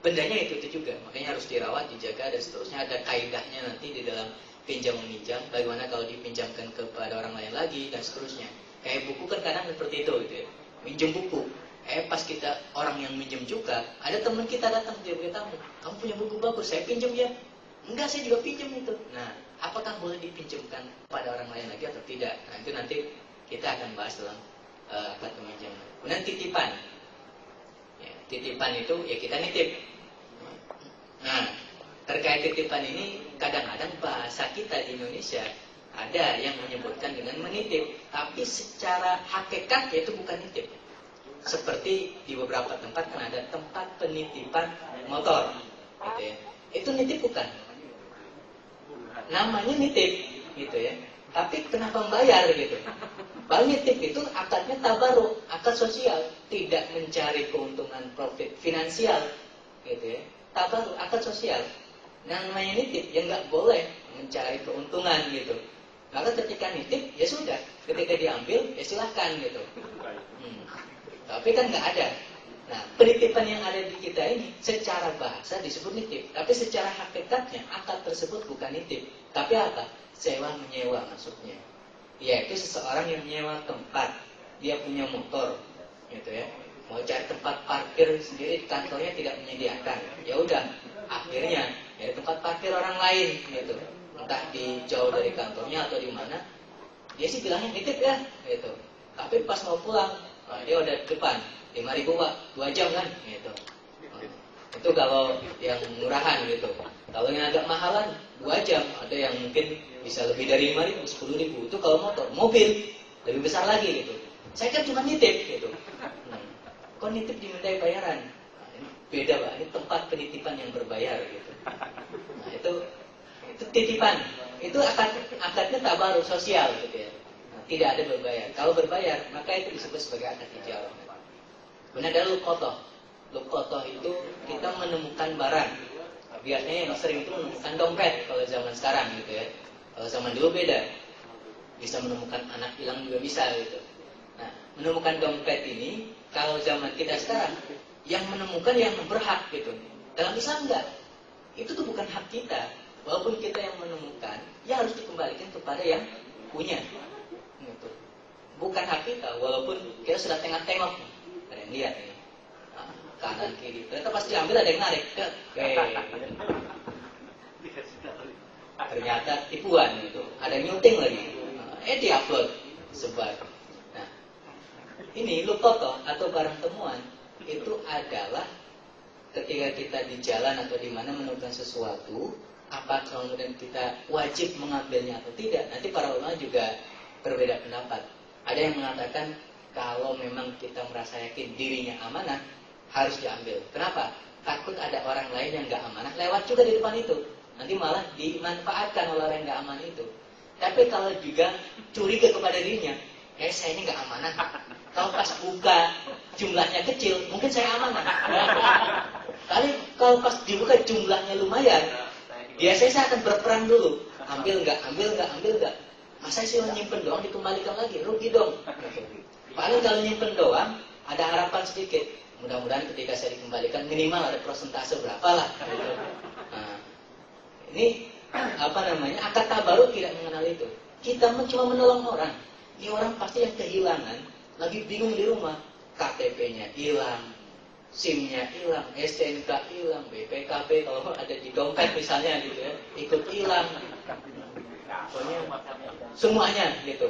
bendanya itu juga, makanya harus dirawat, dijaga dan seterusnya. Ada kaidahnya nanti di dalam pinjam meminjam. Bagaimana kalau dipinjamkan kepada orang lain lagi dan seterusnya. Kayak buku kan kadang seperti itu, gitu ya. Minjem buku. Pas kita orang yang minjem juga, ada teman kita datang dia beritahu, kamu punya buku bagus, saya pinjam ya. Enggak, saya juga pinjam itu. Nah, apakah boleh dipinjamkan pada orang lain lagi atau tidak? Nah, itu nanti kita akan bahas dalam akad peminjaman. Kemudian titipan. Ya, titipan itu ya kita nitip. Nah, terkait titipan ini kadang-kadang bahasa kita di Indonesia ada yang menyebutkan dengan menitip, tapi secara hakikat itu bukan nitip. Seperti di beberapa tempat kan ada tempat penitipan motor, gitu ya. Itu nitip bukan? Namanya nitip, gitu ya. Tapi kenapa membayar gitu? Bahwa nitip itu akadnya tabaruk, akad sosial, tidak mencari keuntungan profit finansial, gitu ya. Tabaruk, akad sosial. Nah, namanya nitip, ya nggak boleh mencari keuntungan gitu. Maka ketika nitip, ya sudah. Ketika diambil, ya silahkan gitu. Tapi kan nggak ada. Nah, penitipan yang ada di kita ini secara bahasa disebut nitip, tapi secara hakikatnya akad tersebut bukan nitip, tapi apa? Sewa menyewa maksudnya. Yaitu seseorang yang menyewa tempat, dia punya motor, gitu ya. Mau cari tempat parkir sendiri, kantornya tidak menyediakan. Ya udah, akhirnya dari tempat parkir orang lain, gitu. Entah di jauh dari kantornya atau di mana. Dia sih bilangnya nitip ya, gitu. Tapi pas mau pulang, dia udah di depan. 5.000 Pak, 2 jam kan, gitu. Itu kalau yang murahan gitu. Kalau yang agak mahalan 2 jam, ada yang mungkin bisa lebih dari 5.000, 10.000. Itu kalau motor, mobil lebih besar lagi gitu. Saya kan cuma nitip gitu. Kok nitip dimintai bayaran? Nah, ini beda Pak, ini tempat penitipan yang berbayar gitu. Nah, itu titipan. Itu akadnya tabaruk sosial gitu ya. Nah, tidak ada berbayar. Kalau berbayar, maka itu disebut sebagai akad ijarah. Kemudian ada luqotoh. Luqotoh itu kita menemukan barang. Biasanya yang sering itu menemukan dompet kalau zaman sekarang gitu ya. Kalau zaman dulu beda. Bisa menemukan anak hilang juga bisa gitu. Nah, menemukan dompet ini kalau zaman kita sekarang yang menemukan yang berhak gitu. Dalam Islam enggak. Itu tuh bukan hak kita. Walaupun kita yang menemukan, ya harus dikembalikan kepada yang punya. Gitu. Bukan hak kita, walaupun kita sudah tengok-tengok. Ada yang lihat ini, nah, kanan kiri. Ternyata pas diambil ada yang narik. Ternyata tipuan gitu. Ada yang nyuting lagi. Diupload sebar. Nah, ini luqotoh atau barang temuan itu adalah ketika kita di jalan atau di mana menemukan sesuatu, apakah kemudian kita wajib mengambilnya atau tidak? Nanti para ulama juga berbeda pendapat. Ada yang mengatakan kalau memang kita merasa yakin dirinya amanah, harus diambil. Kenapa? Takut ada orang lain yang gak amanah lewat juga di depan itu. Nanti malah dimanfaatkan oleh orang yang gak amanah itu. Tapi kalau juga curiga kepada dirinya, saya ini gak amanah. Kalau pas buka jumlahnya kecil, mungkin saya amanah. Tapi kalau pas dibuka jumlahnya lumayan, biasanya saya akan berperang dulu. Ambil gak, ambil gak, ambil gak. Masa sih nyimpen doang dikembalikan lagi, rugi dong. Paling kalau nyimpen doang, ada harapan sedikit. Mudah-mudahan ketika saya dikembalikan minimal ada persentase berapa lah. Nah, ini akad tabaruk tidak mengenal itu. Kita cuma menolong orang. Ini orang pasti yang kehilangan, lagi bingung di rumah, KTP-nya hilang, SIM-nya hilang, STNK hilang, BPKB kalau ada di dompet misalnya gitu ya, ikut hilang. Pokoknya semuanya gitu.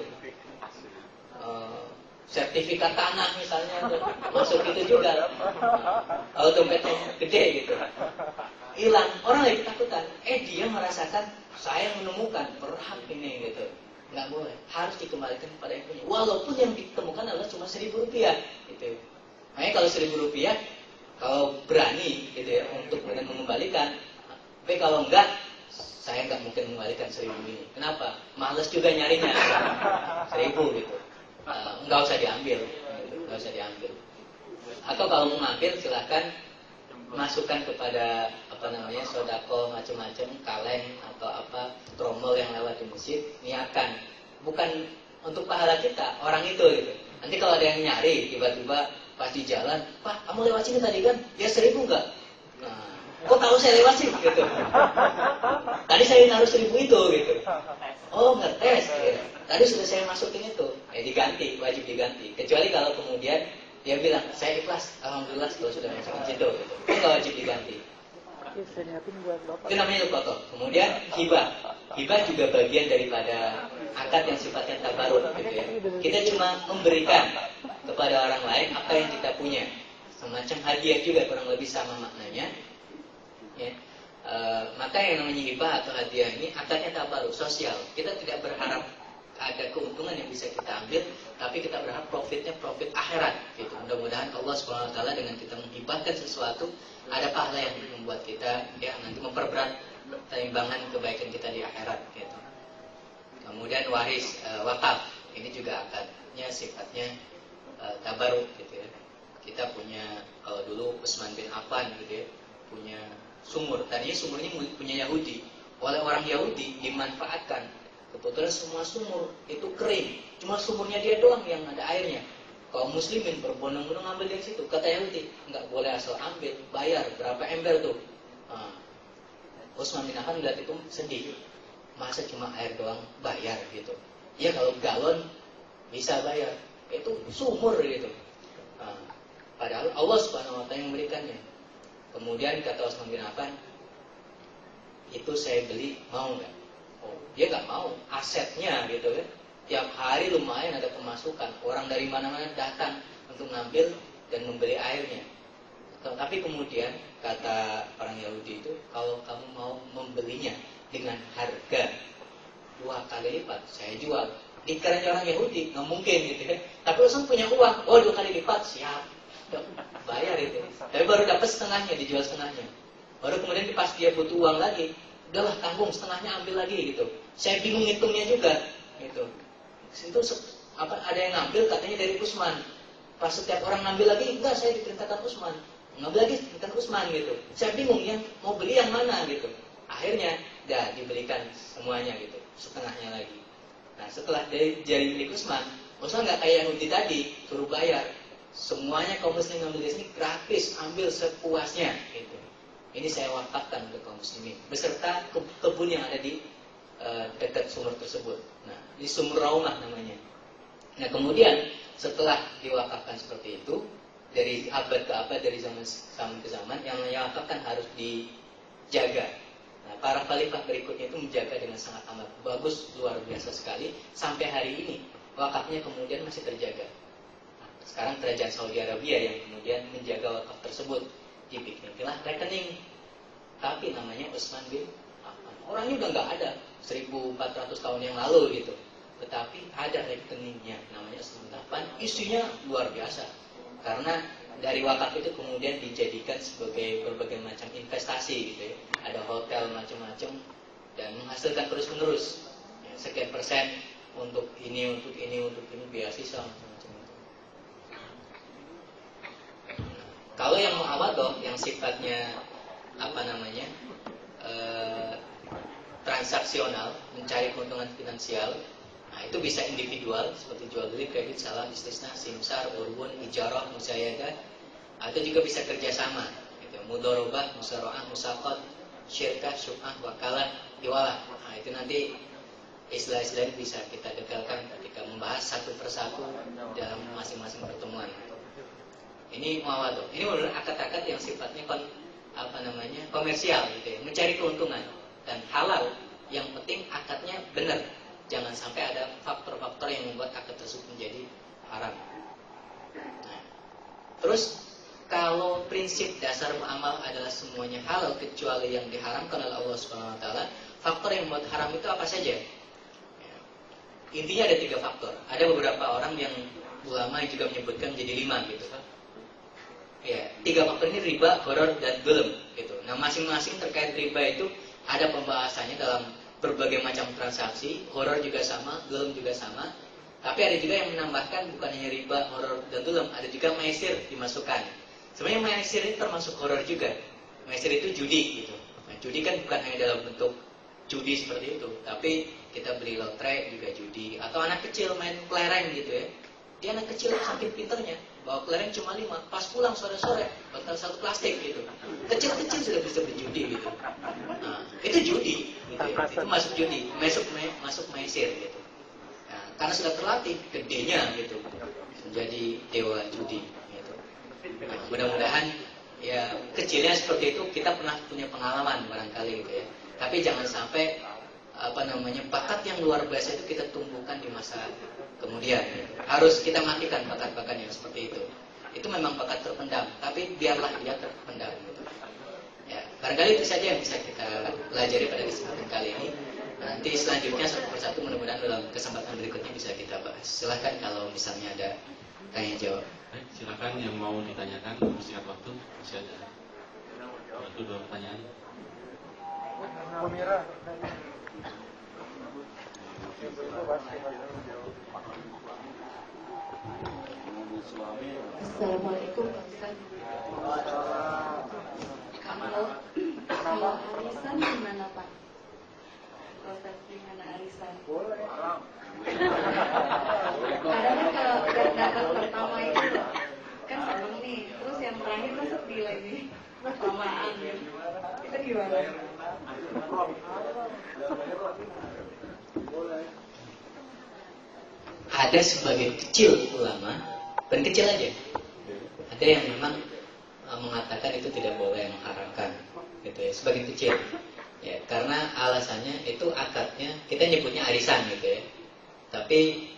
Sertifikat tanah misalnya masuk itu juga. Kalau dompetnya gede gitu, hilang. Orang lagi ketakutan. Dia merasakan saya menemukan berhak ini gitu. Nggak boleh, harus dikembalikan kepada yang punya. Walaupun yang ditemukan adalah cuma Rp1.000 gitu. Makanya kalau Rp1.000, kalau berani gitu ya untuk mengembalikan. Tapi kalau enggak, saya nggak mungkin mengembalikan 1.000 ini. Kenapa? Males juga nyarinya. 1.000 gitu. Nggak usah diambil, nggak usah diambil. Atau kalau mau ngambil silahkan masukkan kepada sodako macam-macam, kaleng atau apa tromol yang lewat di masjid, niatkan bukan untuk pahala kita, orang itu gitu. Nanti kalau ada yang nyari tiba-tiba pas di jalan, Pak kamu lewat sini tadi kan, ya 1.000 enggak? Nah, kok tahu saya lewat sih gitu? Tadi saya naruh 1.000 itu gitu. Oh ngetes gitu. Tadi sudah saya masukin itu, diganti, wajib diganti. Kecuali kalau kemudian dia bilang, saya ikhlas, alhamdulillah kalau sudah masukin situ gitu. Itu nggak wajib diganti. Itu namanya lukoto. Kemudian hibah. Hibah juga bagian daripada akad yang sifatnya tabaruk gitu ya. Kita cuma memberikan kepada orang lain apa yang kita punya. Semacam hadiah juga, kurang lebih sama maknanya. Ya. Maka yang namanya hibah atau hadiah ini akadnya tabaruk, sosial. Kita tidak berharap ada keuntungan yang bisa kita ambil, tapi kita berharap profitnya profit akhirat gitu. Mudah-mudahan Allah SWT dengan kita menghibahkan sesuatu, ada pahala yang membuat kita ya nanti memperberat timbangan kebaikan kita di akhirat gitu. Kemudian waris, wakaf, ini juga akadnya sifatnya tabaruk gitu ya. Kita punya, kalau dulu Utsman bin Affan gitu ya, punya sumur. Tadinya sumurnya punya Yahudi, oleh orang Yahudi dimanfaatkan. Kebetulan semua sumur itu kering, cuma sumurnya dia doang yang ada airnya. Kaum muslimin berbondong-bondong ngambil dari situ. Kata Yahudi, nggak boleh asal ambil, bayar berapa ember tuh. Utsman bin Affan lihat itu sedih. Masa cuma air doang bayar gitu? Ya kalau galon bisa bayar, itu sumur gitu. Padahal Allah Subhanahu Wa Taala yang memberikannya. Kemudian kata Utsman bin Affan, itu saya beli, mau nggak? Dia nggak mau, asetnya gitu ya. Tiap hari lumayan ada pemasukan, orang dari mana-mana datang untuk ngambil dan membeli airnya. Tapi kemudian kata orang Yahudi itu, kalau kamu mau membelinya dengan harga 2 kali lipat, saya jual. Dikiranya orang Yahudi, nggak mungkin gitu ya. Tapi Utsman punya uang, 2 kali lipat, siap, bayar itu. Tapi baru dapat setengahnya, dijual setengahnya. Baru kemudian pas dia butuh uang lagi, udahlah tanggung setengahnya, ambil lagi gitu. Saya bingung ngitungnya juga gitu. Itu ada yang ngambil katanya dari Utsman. Pas setiap orang ngambil lagi, enggak, saya diperintahkan Utsman. Ngambil lagi diperintahkan Utsman gitu. Saya bingung yang mau beli yang mana gitu. Akhirnya dibelikan semuanya gitu, setengahnya lagi. Nah setelah jadi milik Utsman nggak kayak Yahudi tadi suruh bayar. Semuanya kaum muslim ngambil di sini gratis, ambil sepuasnya gitu. Ini saya wakafkan untuk kaum muslimin beserta kebun yang ada di dekat sumur tersebut. Nah, ini sumur Raumah namanya. Nah, kemudian setelah diwakafkan seperti itu, dari abad ke abad, dari zaman ke zaman, yang diwakafkan harus dijaga. Nah, para khalifah berikutnya itu menjaga dengan sangat amat bagus, luar biasa sekali. Sampai hari ini, wakafnya kemudian masih terjaga. Nah, sekarang kerajaan Saudi Arabia yang kemudian menjaga wakaf tersebut. Dibikinlah rekening, tapi namanya Utsman bin Affan. Orangnya udah nggak ada, 1400 tahun yang lalu gitu. Tetapi ada rekeningnya, namanya Utsman bin Affan. Isinya luar biasa, karena dari wakaf itu kemudian dijadikan sebagai berbagai macam investasi gitu ya. Ada hotel macam-macam dan menghasilkan terus-menerus ya, sekian persen untuk ini, beasiswa macam-macam itu. Kalau yang muawadhah yang sifatnya transaksional, mencari keuntungan finansial, nah itu bisa individual seperti jual beli, kredit, salam, istisna, simsar, urwun, ijarah, musayadah, atau juga bisa kerjasama, gitu. Mudharabah, musyaroah, musaqat, syirkah, syubhah, wakalah, iwalah. Nah itu nanti istilah-istilah bisa kita detailkan ketika membahas satu persatu dalam masing-masing pertemuan. Ini muawadhah. Ini menurut akad-akad yang sifatnya komersial gitu ya, mencari keuntungan dan halal. Yang penting akadnya benar. Jangan sampai ada faktor-faktor yang membuat akad tersebut menjadi haram. Nah, terus kalau prinsip dasar muamal adalah semuanya halal kecuali yang diharamkan oleh Allah Subhanahu wa taala, faktor yang membuat haram itu apa saja? Ya. Intinya ada 3 faktor. Ada beberapa orang yang ulama juga menyebutkan menjadi 5 gitu. Ya, 3 faktor ini riba, gharar, dan dzulm gitu. Nah, masing-masing terkait riba itu ada pembahasannya dalam berbagai macam transaksi. Gharar juga sama, dzulm juga sama. Tapi ada juga yang menambahkan bukan hanya riba, gharar, dan dzulm, ada juga maisir dimasukkan. Sebenarnya maisir itu termasuk gharar juga. Maisir itu judi gitu. Nah, judi kan bukan hanya dalam bentuk judi seperti itu, tapi kita beli lotre juga judi. Atau anak kecil main kelereng gitu ya. Dia anak kecil saking pinternya, bawa kelereng cuma 5, pas pulang sore-sore bakal 1 plastik gitu. Kecil-kecil sudah bisa berjudi gitu. Nah, itu judi gitu ya. Itu masuk judi, masuk maisir gitu. Nah, karena sudah terlatih gedenya gitu, menjadi dewa judi gitu. Nah, mudah-mudahan ya kecilnya seperti itu kita pernah punya pengalaman barangkali gitu ya. Tapi jangan sampai bakat yang luar biasa itu kita tumbuhkan di masa kemudian. Harus kita matikan bakat-bakat yang seperti itu. Itu memang bakat terpendam, tapi biarlah dia terpendam gitu. Ya, barangkali itu saja yang bisa kita pelajari pada kesempatan kali ini. Nanti selanjutnya satu persatu mudah-mudahan dalam kesempatan berikutnya bisa kita bahas. Silahkan kalau misalnya ada tanya jawab. Baik, silakan yang mau ditanyakan singkat waktu, masih ada waktu 2 pertanyaan. Assalamualaikum Ustaz. Kalau arisan gimana Pak? Proses gimana arisan? Karena kalau dapat pertama itu kan seneng nih, terus yang terakhir kan sedih lagi, lamaan gitu. Itu gimana? Ada sebagian kecil ulama, dan kecil aja, ada yang memang mengatakan itu tidak boleh, mengharamkan gitu ya, sebagian kecil ya, karena alasannya itu akadnya kita nyebutnya arisan gitu ya, tapi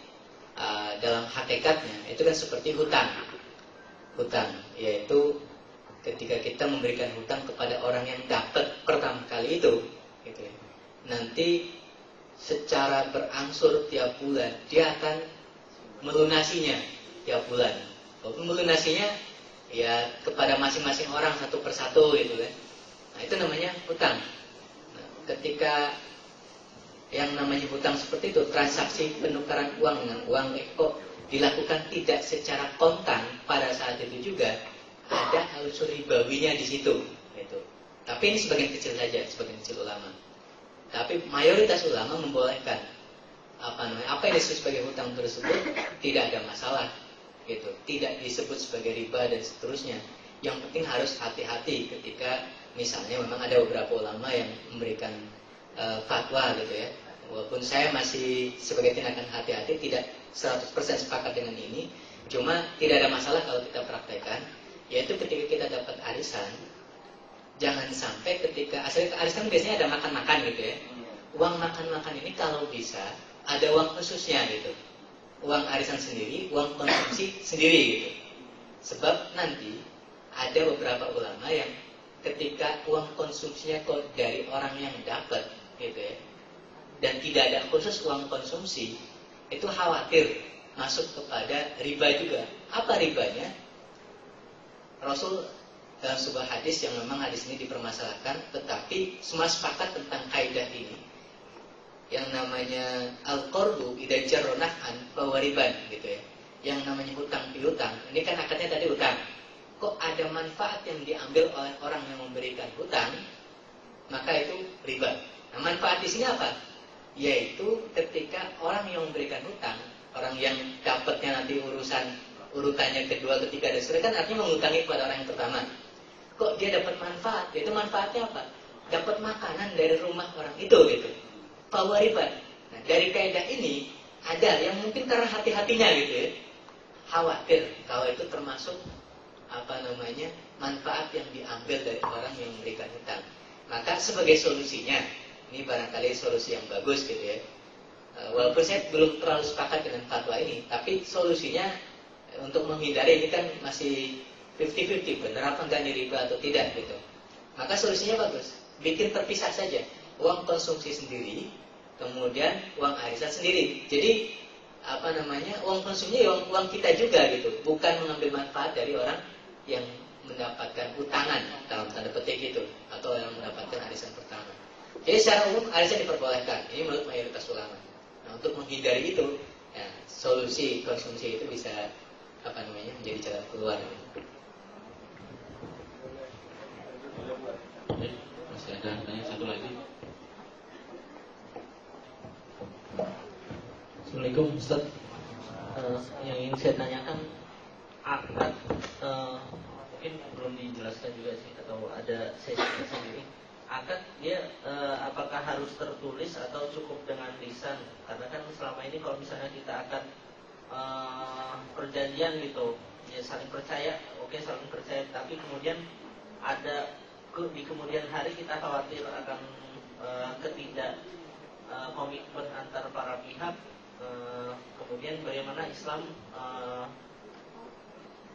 dalam hakikatnya itu kan seperti hutang, yaitu ketika kita memberikan hutang kepada orang yang dapat pertama kali itu gitu ya, nanti secara berangsur tiap bulan dia akan melunasinya tiap bulan. Walaupun melunasinya ya kepada masing-masing orang satu persatu gitu kan. Nah, itu namanya hutang. Nah, ketika yang namanya hutang seperti itu, transaksi penukaran uang dengan uang kok dilakukan tidak secara kontan pada saat itu juga ada unsur ribawinya di situ gitu. Tapi ini sebagian kecil saja, sebagian kecil ulama. Tapi mayoritas ulama membolehkan apa yang disebut sebagai hutang tersebut tidak ada masalah gitu, tidak disebut sebagai riba dan seterusnya. Yang penting harus hati-hati ketika misalnya memang ada beberapa ulama yang memberikan fatwa gitu ya. Walaupun saya masih sebagai tindakan hati-hati tidak 100% sepakat dengan ini, cuma tidak ada masalah kalau kita praktekkan, yaitu ketika kita dapat arisan, jangan sampai ketika arisan biasanya ada makan-makan gitu ya. Uang makan-makan ini kalau bisa ada uang khususnya gitu. Uang arisan sendiri, uang konsumsi sendiri gitu. Sebab nanti ada beberapa ulama yang ketika uang konsumsinya kok dari orang yang dapat gitu ya, dan tidak ada khusus uang konsumsi, itu khawatir masuk kepada riba juga. Apa ribanya? Rasul dalam sebuah hadis yang memang hadis ini dipermasalahkan, tetapi semua sepakat tentang kaidah ini, yang namanya al-qardu idza jarra naf'an fa riban gitu ya. Yang namanya hutang piutang, ini kan akadnya tadi hutang. Kok ada manfaat yang diambil oleh orang yang memberikan hutang, maka itu riba. Nah, manfaat di sini apa? Yaitu ketika orang yang memberikan hutang, orang yang dapatnya nanti urutannya kedua, ketiga, dan seterusnya, kan artinya mengutangi kepada orang yang pertama. Kok dia dapat manfaat? Itu manfaatnya apa? Dapat makanan dari rumah orang itu gitu. Fawariban. Nah, dari kaidah ini ada yang mungkin karena hati-hatinya gitu ya, khawatir kalau itu termasuk manfaat yang diambil dari orang yang memberikan hutang. Maka sebagai solusinya, ini barangkali solusi yang bagus gitu ya. Walaupun saya belum terlalu sepakat dengan fatwa ini, tapi solusinya untuk menghindari ini kan masih 50-50, benar apa enggak nih riba atau tidak gitu. Maka solusinya bagus, bikin terpisah saja, uang konsumsi sendiri, kemudian uang arisan sendiri. Jadi uang konsumsinya ya uang kita juga gitu, bukan mengambil manfaat dari orang yang mendapatkan utangan dalam tanda petik gitu, atau yang mendapatkan arisan pertama. Jadi secara umum arisan diperbolehkan, ini menurut mayoritas ulama. Nah, untuk menghindari itu, ya, solusi konsumsi itu bisa menjadi jalan keluar. Masih ada tanya satu lagi. Assalamualaikum Ustaz. Yang ingin saya tanyakan, akad mungkin belum dijelaskan juga sih, atau ada sesi sendiri. Akad dia apakah harus tertulis atau cukup dengan lisan? Karena kan selama ini kalau misalnya kita akan perjanjian gitu, ya saling percaya, oke saling percaya, tapi kemudian ada di kemudian hari kita khawatir akan ketidak komitmen antar para pihak. Kemudian bagaimana Islam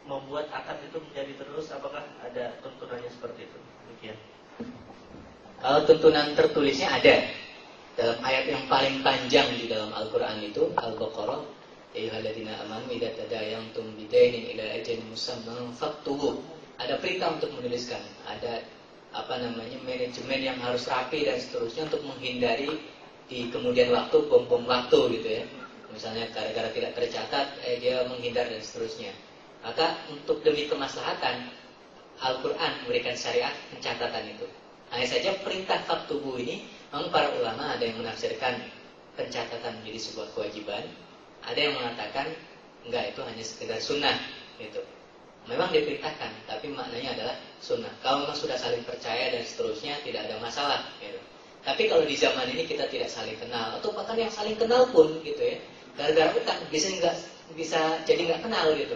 membuat akad itu menjadi terus, apakah ada tuntunannya seperti itu? Demikian. Kalau tuntunan tertulisnya ada dalam ayat yang paling panjang di dalam Al-Quran itu Al-Baqarah, ya ayyuhalladzina amanu idza tadayantum bidainin ila ajalin musamman faktubuh. Ada perintah untuk menuliskan, ada manajemen yang harus rapi dan seterusnya untuk menghindari di kemudian waktu bom waktu gitu ya. Misalnya gara-gara tidak tercatat dia menghindar dan seterusnya. Maka untuk demi kemaslahatan Al-Quran memberikan syariat pencatatan itu. Hanya saja perintah faktubu ini memang para ulama ada yang menafsirkan pencatatan menjadi sebuah kewajiban, ada yang mengatakan enggak, itu hanya sekedar sunnah gitu. Memang diperintahkan, tapi maknanya adalah sunnah. Kalau memang sudah saling percaya dan seterusnya tidak ada masalah gitu. Tapi kalau di zaman ini kita tidak saling kenal, atau bahkan yang saling kenal pun gitu ya, gara-gara utang bisa jadi nggak kenal gitu.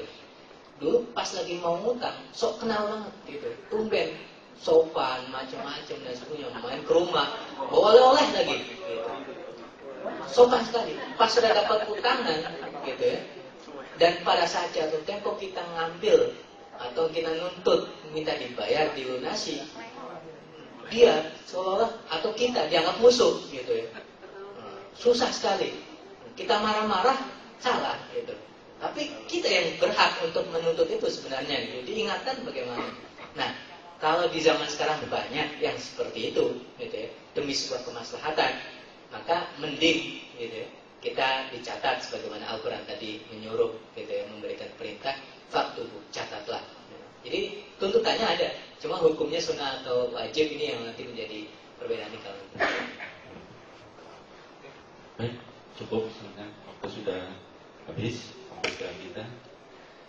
Dulu pas lagi mau ngutang, sok kenal banget gitu, tumben, sopan, macam-macam dan sebagainya, main ke rumah, bawa oleh-oleh lagi gitu. Sopan sekali. Pas sudah dapat utangan gitu ya, dan pada saat jatuh tempo kita ngambil atau kita nuntut minta dibayar, dilunasi, dia seolah-olah atau kita dianggap musuh gitu ya. Susah sekali. Kita marah-marah salah gitu. Tapi kita yang berhak untuk menuntut itu sebenarnya gitu. Diingatkan bagaimana. Nah, kalau di zaman sekarang banyak yang seperti itu gitu ya, demi sebuah kemaslahatan, maka mending gitu ya, kita dicatat sebagaimana Al-Quran tadi menyuruh gitu ya, memberikan perintah faktubu, catatlah. Jadi tuntutannya ada, cuma hukumnya sunnah atau wajib ini yang nanti menjadi perbedaan di kalangan. Baik, cukup sebenarnya waktu sudah habis kita.